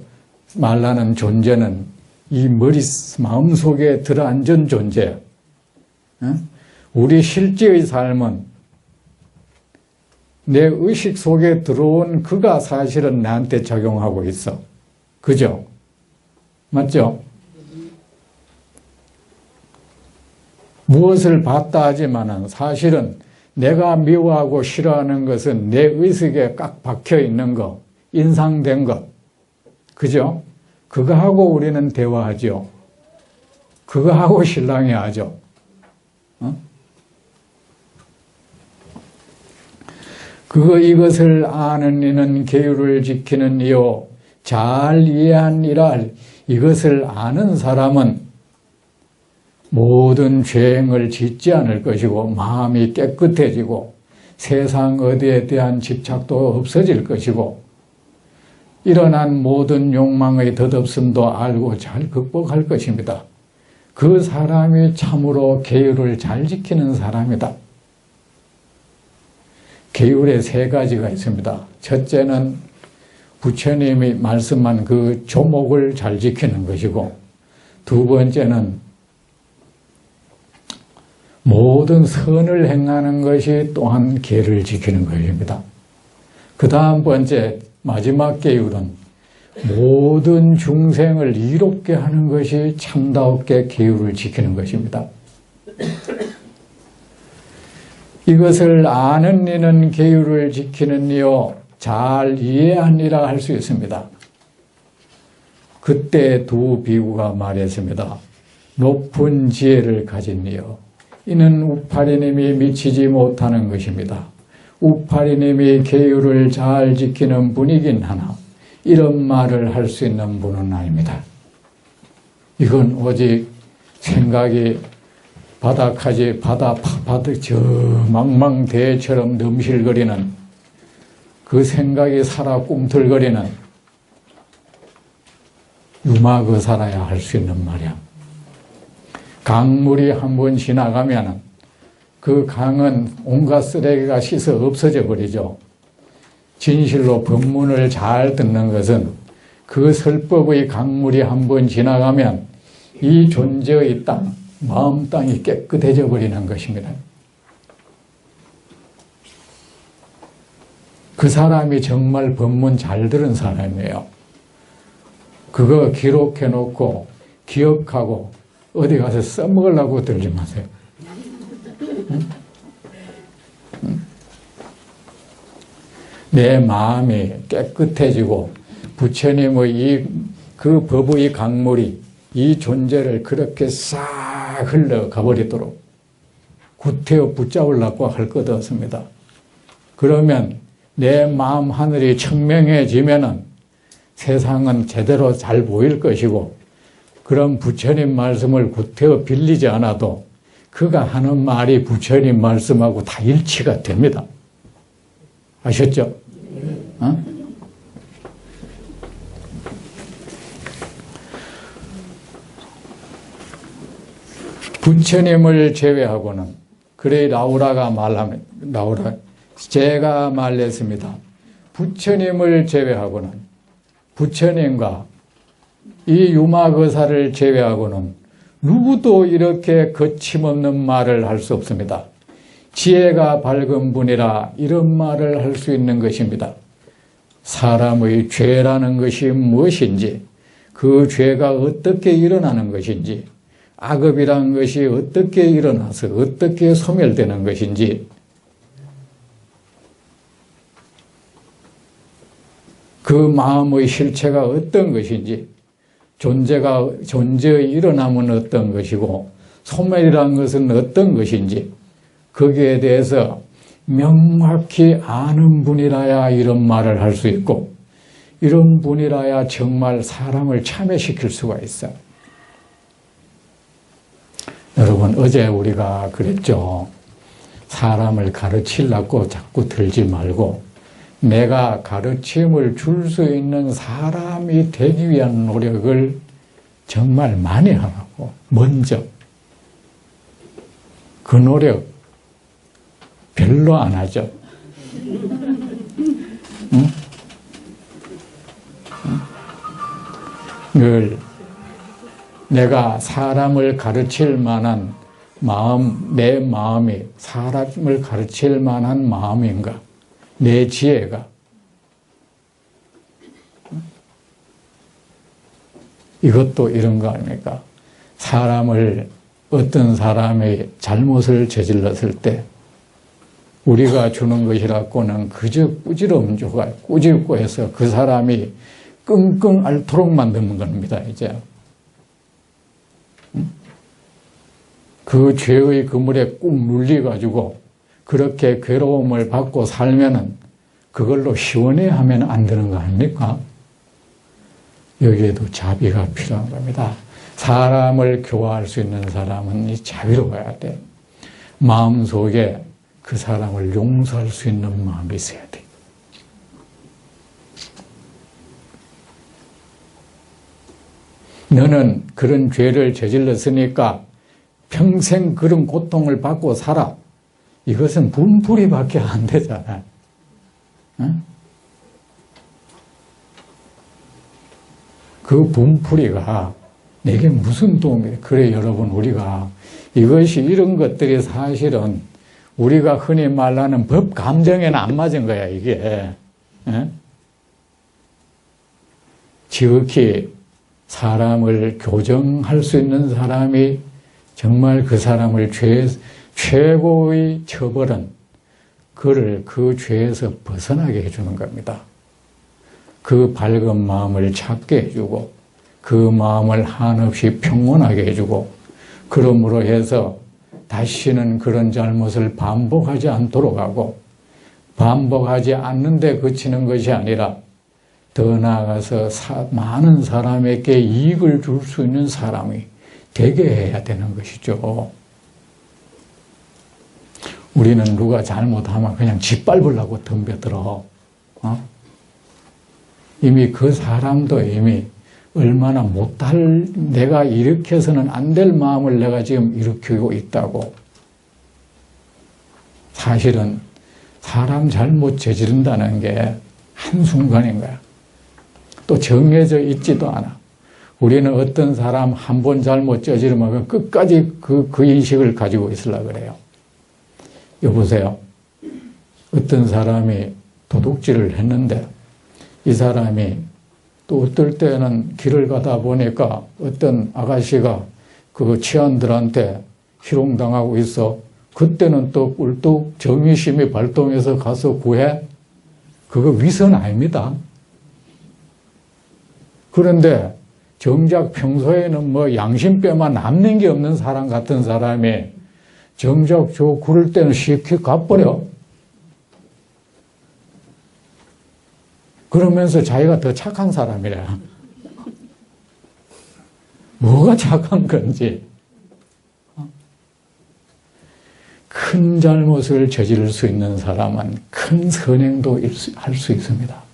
A: 말하는 존재는 이 마음속에 들어앉은 존재. 우리 실제의 삶은 내 의식 속에 들어온 그가 사실은 나한테 작용하고 있어. 그죠? 맞죠? 무엇을 봤다 하지만은 사실은 내가 미워하고 싫어하는 것은 내 의식에 꽉 박혀 있는 것, 인상된 것. 그죠? 그거하고 우리는 대화하죠. 그거하고 신랑이 하죠. 이것을 아는 이는 계율을 지키는 이요. 잘 이해하니라. 이것을 아는 사람은 모든 죄행을 짓지 않을 것이고 마음이 깨끗해지고 세상 어디에 대한 집착도 없어질 것이고 일어난 모든 욕망의 덧없음도 알고 잘 극복할 것입니다. 그 사람이 참으로 계율을 잘 지키는 사람이다. 계율에 세 가지가 있습니다. 첫째는 부처님이 말씀한 그 조목을 잘 지키는 것이고, 두 번째는 모든 선을 행하는 것이 또한 계를 지키는 것입니다. 그 다음 번째 마지막 계율은 모든 중생을 이롭게 하는 것이 참다롭게 계율을 지키는 것입니다. 이것을 아는 이는 계율을 지키는 이요 잘 이해하니라 할 수 있습니다. 그때 두 비구가 말했습니다. 높은 지혜를 가진 이요 이는 우파리님이 미치지 못하는 것입니다. 우파리님이 계율을 잘 지키는 분이긴 하나 이런 말을 할 수 있는 분은 아닙니다. 이건 오직 생각이 바닥하지 저 망망대해처럼 넘실거리는 그 생각이 살아 꿈틀거리는 유마거사라야 할 수 있는 말이야. 강물이 한번 지나가면 그 강은 온갖 쓰레기가 씻어 없어져 버리죠. 진실로 법문을 잘 듣는 것은 그 설법의 강물이 한번 지나가면 이 존재의 땅, 마음 땅이 깨끗해져 버리는 것입니다. 그 사람이 정말 법문 잘 들은 사람이에요. 그거 기록해 놓고 기억하고 어디 가서 써먹으려고 들지 마세요. 내 마음이 깨끗해지고 부처님의 그 법의 강물이 이 존재를 그렇게 싹 흘러가 버리도록 구태여 붙잡으려고 할 것 없습니다. 그러면 내 마음 하늘이 청명해지면은 세상은 제대로 잘 보일 것이고 그런 부처님 말씀을 구태여 빌리지 않아도 그가 하는 말이 부처님 말씀하고 다 일치가 됩니다. 아셨죠? 부처님을 제외하고는 그래 라우라가 말하면 제가 말했습니다. 부처님을 제외하고는 부처님과 이 유마거사를 제외하고는 누구도 이렇게 거침없는 말을 할 수 없습니다. 지혜가 밝은 분이라 이런 말을 할 수 있는 것입니다. 사람의 죄라는 것이 무엇인지, 그 죄가 어떻게 일어나는 것인지, 악업이라는 것이 어떻게 일어나서 어떻게 소멸되는 것인지, 그 마음의 실체가 어떤 것인지, 존재의 일어남은 어떤 것이고 소멸이라는 것은 어떤 것인지 거기에 대해서 명확히 아는 분이라야 이런 말을 할 수 있고 이런 분이라야 정말 사람을 참여시킬 수가 있어요. 여러분 어제 우리가 그랬죠. 사람을 가르치려고 자꾸 들지 말고 내가 가르침을 줄 수 있는 사람이 되기 위한 노력을 정말 많이 하라고. 먼저 그 노력 별로 안 하죠. 응? 늘 내가 사람을 가르칠 만한 마음, 내 마음이 사람을 가르칠 만한 마음인가? 내 지혜가 이것도 이런 거 아닙니까? 사람을 어떤 사람이 잘못을 저질렀을 때 우리가 주는 것이라고는 그저 꾸지럼조가 꾸짖고 해서 그 사람이 끙끙 앓도록 만드는 겁니다, 이제. 그 죄의 그물에 꾹 눌려가지고 그렇게 괴로움을 받고 살면은 그걸로 시원해하면 안 되는 거 아닙니까? 여기에도 자비가 필요한 겁니다. 사람을 교화할 수 있는 사람은 이 자비로워야 돼. 마음속에 그 사람을 용서할 수 있는 마음이 있어야 돼. 너는 그런 죄를 저질렀으니까 평생 그런 고통을 받고 살아. 이것은 분풀이밖에 안 되잖아. 응? 그 분풀이가 내게 무슨 도움이 돼? 그래, 여러분, 우리가 이것이 이런 것들이 사실은 우리가 흔히 말하는 법 감정에는 안 맞은 거야, 이게. 응? 지극히 사람을 교정할 수 있는 사람이 정말 그 사람을 최고의 처벌은 그를 그 죄에서 벗어나게 해주는 겁니다. 그 밝은 마음을 찾게 해주고 그 마음을 한없이 평온하게 해주고 그러므로 해서 다시는 그런 잘못을 반복하지 않도록 하고 반복하지 않는데 그치는 것이 아니라 더 나아가서 많은 사람에게 이익을 줄 수 있는 사람이 되게 해야 되는 것이죠. 우리는 누가 잘못하면 그냥 짓밟으려고 덤벼들어. 이미 그 사람도 이미 얼마나 못할, 내가 일으켜서는 안 될 마음을 내가 지금 일으키고 있다고. 사실은 사람 잘못 저지른다는 게 한순간인 거야. 또 정해져 있지도 않아. 우리는 어떤 사람 한 번 잘못 저지르면 끝까지 그 인식을 가지고 있으려고 그래요. 여보세요. 어떤 사람이 도둑질을 했는데 이 사람이 또 어떨 때는 길을 가다 보니까 어떤 아가씨가 그 치안들한테 희롱당하고 있어. 그때는 또 꿀뚝 정의심이 발동해서 가서 구해? 그거 위선 아닙니다. 그런데 정작 평소에는 뭐 양심뼈만 남는 게 없는 사람 같은 사람이 정작 그럴 때는 쉽게 가버려. 그러면서 자기가 더 착한 사람이래. 뭐가 착한 건지. 큰 잘못을 저지를 수 있는 사람은 큰 선행도 할 수 있습니다.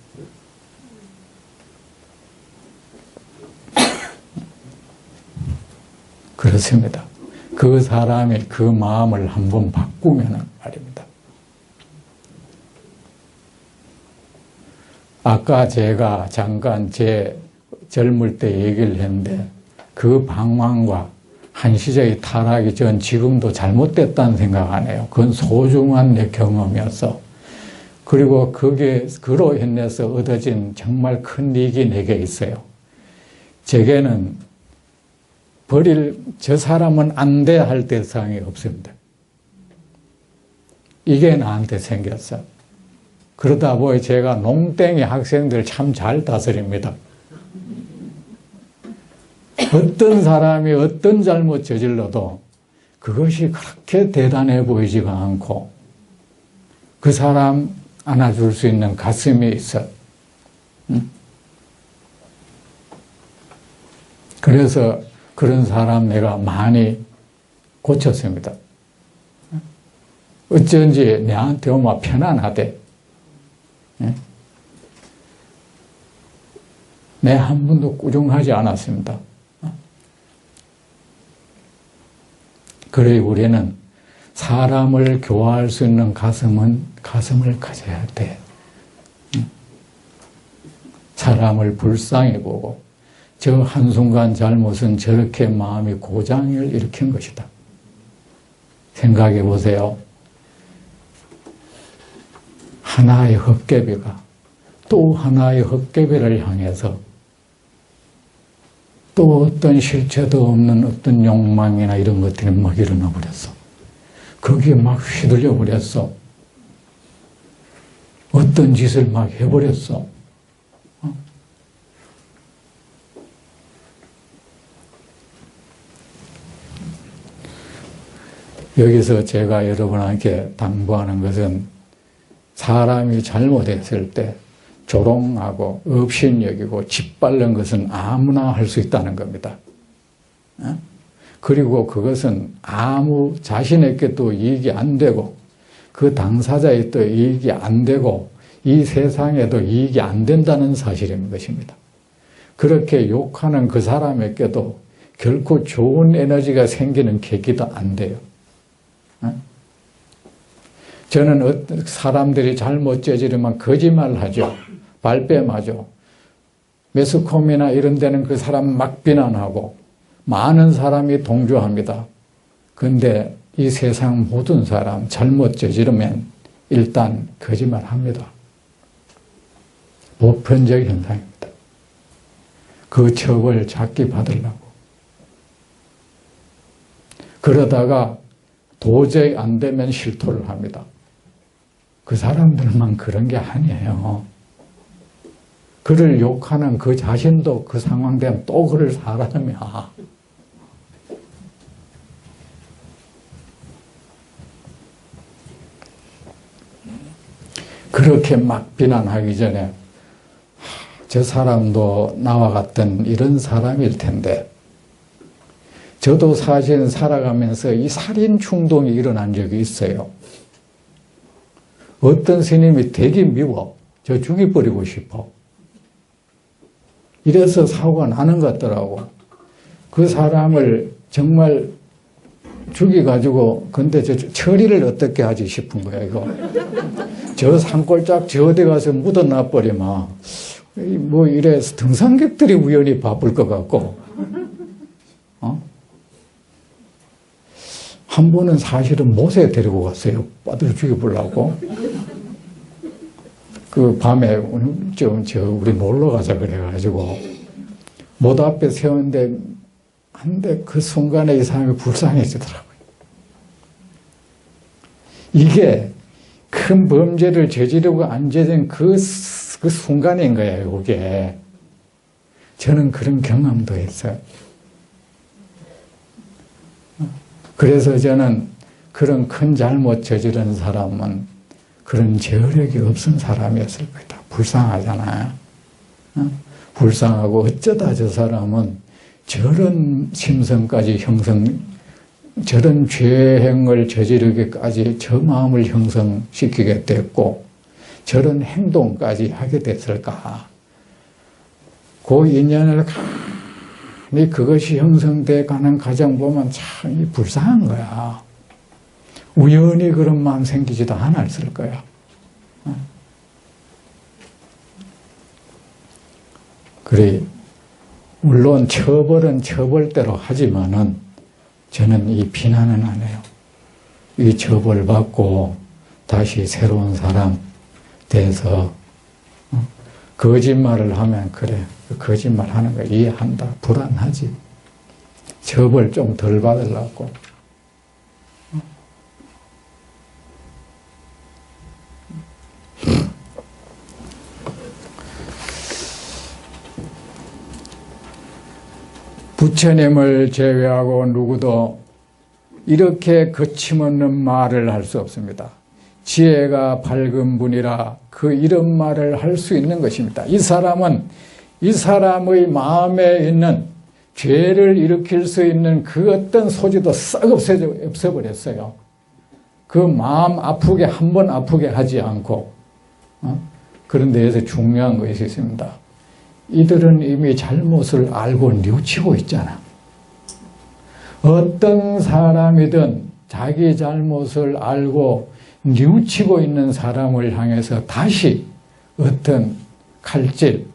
A: 그렇습니다. 그 사람이 그 마음을 한번 바꾸면 말입니다. 아까 제가 잠깐 제 젊을 때 얘기를 했는데 그 방황과 한시적인 타락이 전 지금도 잘못됐다는 생각 안 해요. 그건 소중한 내 경험이었어. 그리고 그로 인해서 얻어진 정말 큰 이익이 내게 있어요. 제게는 저 사람은 안 돼 할 대상이 없습니다. 이게 나한테 생겼어. 그러다 보니 제가 농땡이 학생들 참 잘 다스립니다. 어떤 사람이 어떤 잘못 저질러도 그것이 그렇게 대단해 보이지가 않고 그 사람 안아줄 수 있는 가슴이 있어. 그래서 그런 사람 내가 많이 고쳤습니다. 어쩐지 내한테 오면 편안하대. 내 한 번도 꾸중하지 않았습니다. 그래 우리는 사람을 교화할 수 있는 가슴을 가져야 돼. 사람을 불쌍히 보고 저 한순간 잘못은 저렇게 마음이 고장을 일으킨 것이다. 생각해 보세요. 하나의 헛개비가 또 하나의 헛개비를 향해서 또 어떤 실체도 없는 어떤 욕망이나 이런 것들이 막 일어나 버렸어. 거기에 막 휘둘려 버렸어. 어떤 짓을 막 해버렸어. 여기서 제가 여러분에게 당부하는 것은 사람이 잘못했을 때 조롱하고 업신여기고 짓밟는 것은 아무나 할 수 있다는 겁니다. 그리고 그것은 아무 자신에게도 이익이 안 되고 그 당사자에도 이익이 안 되고 이 세상에도 이익이 안 된다는 사실인 것입니다. 그렇게 욕하는 그 사람에게도 결코 좋은 에너지가 생기는 계기도 안 돼요. 저는 사람들이 잘못 저지르면 거짓말하죠. 발뺌하죠. 매스컴이나 이런 데는 그 사람 막 비난하고 많은 사람이 동조합니다. 그런데 이 세상 모든 사람 잘못 저지르면 일단 거짓말합니다. 보편적 현상입니다. 그 처벌 작게 받으려고. 그러다가 도저히 안 되면 실토를 합니다. 그 사람들만 그런 게 아니에요. 그를 욕하는 그 자신도 그 상황 되면 또 그럴 사람이야. 그렇게 막 비난하기 전에 저 사람도 나와 같은 이런 사람일 텐데 저도 사실은 살아가면서 이 살인 충동이 일어난 적이 있어요. 어떤 스님이 되게 미워. 저 죽여버리고 싶어. 이래서 사고가 나는 것 같더라고. 그 사람을 정말 죽여가지고 근데 저 처리를 어떻게 하지 싶은 거야 이거. 저 산골짝 저 어디 가서 묻어놔버리면 뭐 이래 등산객들이 우연히 바쁠 것 같고 한 번은 사실은 못에 데리고 갔어요. 빠들 죽여보려고. 그 밤에 우리 놀러 가자 그래가지고 못 앞에 세웠는데 한데 그 순간에 이 사람이 불쌍해지더라고요. 이게 큰 범죄를 저지르고 안 저지른 그 순간인 거예요. 이게 저는 그런 경험도 했어요. 그래서 저는 그런 큰 잘못 저지른 사람은 그런 제어력이 없은 사람이었을 거다. 불쌍하잖아요. 불쌍하고 어쩌다 저 사람은 저런 심성까지 저런 죄행을 저지르기까지 저 마음을 형성시키게 됐고 저런 행동까지 하게 됐을까. 그 인연을 그것이 형성돼 가는 과정 보면 참 불쌍한 거야. 우연히 그런 마음 생기지도 않았을 거야. 그래, 물론 처벌은 처벌대로 하지만은 저는 이 비난은 안 해요. 이 처벌받고 다시 새로운 사람 돼서 거짓말을 하면 그래. 거짓말 하는 거 이해한다. 불안하지. 처벌 좀 덜 받으려고. 부처님을 제외하고 누구도 이렇게 거침없는 말을 할 수 없습니다. 지혜가 밝은 분이라 그 이런 말을 할 수 있는 것입니다. 이 사람은 이 사람의 마음에 있는 죄를 일으킬 수 있는 그 어떤 소지도 싹 없애버렸어요. 그 마음 아프게 한 번 아프게 하지 않고 그런 데에서 중요한 것이 있습니다. 이들은 이미 잘못을 알고 뉘우치고 있잖아. 어떤 사람이든 자기 잘못을 알고 뉘우치고 있는 사람을 향해서 다시 어떤 칼질,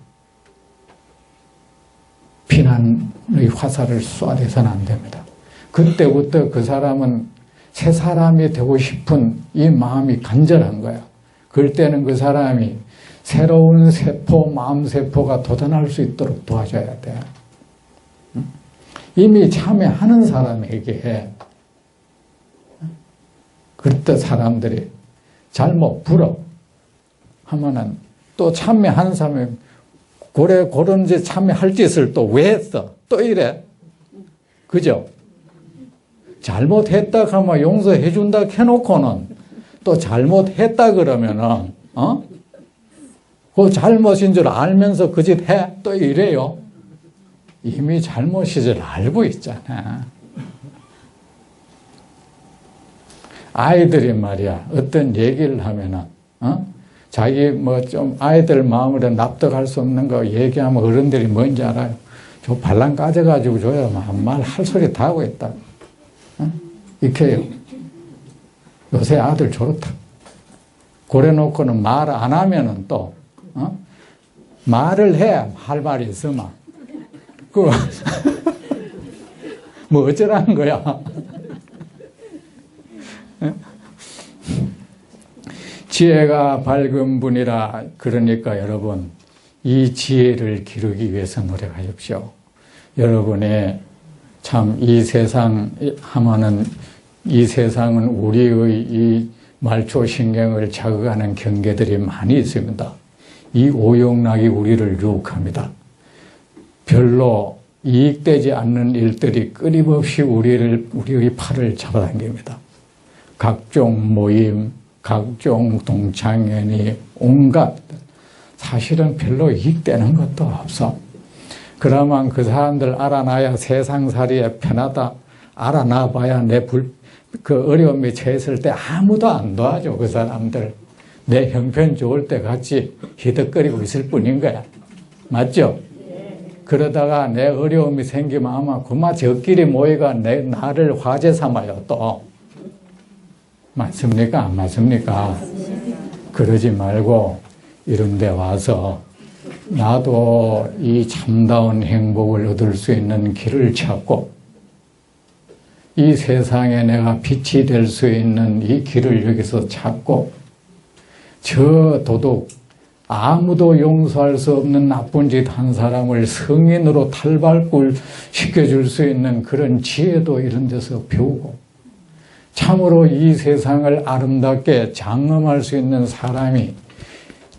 A: 비난의 화살을 쏘아대서는 안 됩니다. 그때부터 그 사람은 새 사람이 되고 싶은 이 마음이 간절한 거야. 그럴 때는 그 사람이 새로운 세포, 마음세포가 돋아날 수 있도록 도와줘야 돼. 이미 참여하는 사람에게 그럴 때 사람들이 잘못 불어 하면은 또 참여하는 사람이 그런 이제 참여할 짓을 또 왜 했어? 또 이래. 그죠? 잘못했다 하면 용서해 준다 해놓고는 또 잘못했다 그러면은, 그 잘못인 줄 알면서 그 짓 해? 또 이래요. 이미 잘못인 줄 알고 있잖아. 아이들이 말이야, 어떤 얘기를 하면은, 자기 뭐 좀 아이들 마음으로 납득할 수 없는 거 얘기하면 어른들이 뭔지 알아요. 저 발랑 까져가지고 줘야 말 할 소리 다 하고 있다. 이렇게요. 요새 아들 저렇다. 그래 놓고는 말 안 하면은 또, 말을 해. 할 말이 있으면. 뭐 어쩌라는 거야. 지혜가 밝은 분이라. 그러니까 여러분, 이 지혜를 기르기 위해서 노력하십시오. 여러분이 참 이 세상 하면은, 이 세상은 우리의 이 말초신경을 자극하는 경계들이 많이 있습니다. 이 오용락이 우리를 유혹합니다. 별로 이익되지 않는 일들이 끊임없이 우리의 팔을 잡아당깁니다. 각종 모임, 각종 동창회니 온갖, 사실은 별로 이익되는 것도 없어. 그러면 그 사람들 알아놔야 세상살이에 편하다. 알아놔봐야 그 어려움에 처했을 때 아무도 안 도와줘. 그 사람들 내 형편 좋을 때 같이 히덕거리고 있을 뿐인 거야. 맞죠? 그러다가 내 어려움이 생기면 아마 그만 저끼리 모여가 나를 화제 삼아요. 또 맞습니까? 안 맞습니까? 그러지 말고 이런 데 와서 나도 이 참다운 행복을 얻을 수 있는 길을 찾고 이 세상에 내가 빛이 될 수 있는 이 길을 여기서 찾고 저 도둑, 아무도 용서할 수 없는 나쁜 짓 한 사람을 성인으로 탈발굴 시켜줄 수 있는 그런 지혜도 이런 데서 배우고 참으로 이 세상을 아름답게 장엄할 수 있는 사람이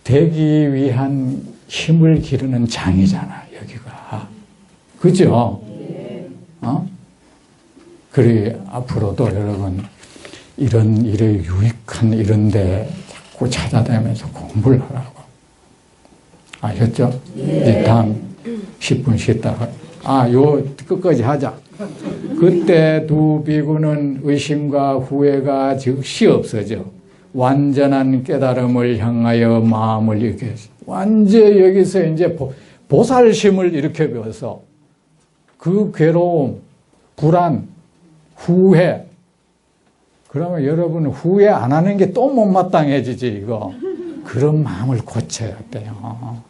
A: 되기 위한 힘을 기르는 장이잖아, 여기가. 그죠? 그래, 앞으로도 여러분, 이런 일에 유익한 이런 데 자꾸 찾아다니면서 공부를 하라고. 아셨죠? 이제 다음 10분 쉬다가, 요 끝까지 하자. 그때 두 비구는 의심과 후회가 즉시 없어져 완전한 깨달음을 향하여 마음을 이렇게 완전 여기서 이제 보살심을 이렇게 배워서 그 괴로움, 불안, 후회, 그러면 여러분 후회 안 하는 게 또 못마땅해지지 이거. 그런 마음을 고쳐야 돼요.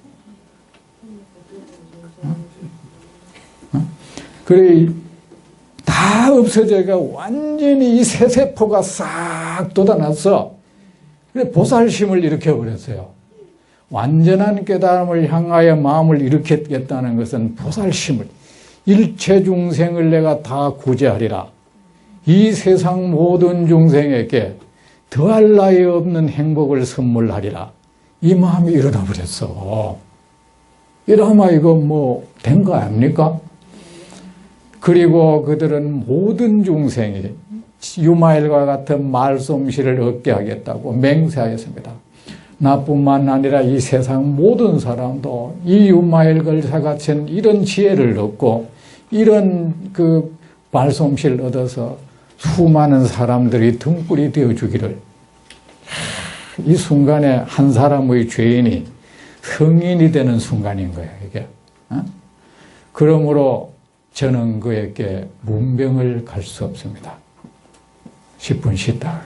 A: 그래 다 없어져가 완전히 이 세세포가 싹 돋아났어. 그래 보살심을 일으켜버렸어요. 완전한 깨달음을 향하여 마음을 일으켰겠다는 것은 보살심을, 일체 중생을 내가 다 구제하리라. 이 세상 모든 중생에게 더할 나위 없는 행복을 선물하리라. 이 마음이 일어나 버렸어. 이러면 이거 뭐 된 거 아닙니까? 그리고 그들은 모든 중생이 유마일과 같은 말솜씨를 얻게 하겠다고 맹세하였습니다. 나뿐만 아니라 이 세상 모든 사람도 이 유마일과 같은 이런 지혜를 얻고 이런 그 말솜씨를 얻어서 수많은 사람들이 등불이 되어주기를. 이 순간에 한 사람의 죄인이 성인이 되는 순간인 거예요, 이게. 그러므로 저는 그에게 문병을 갈 수 없습니다. 10분 쉬다.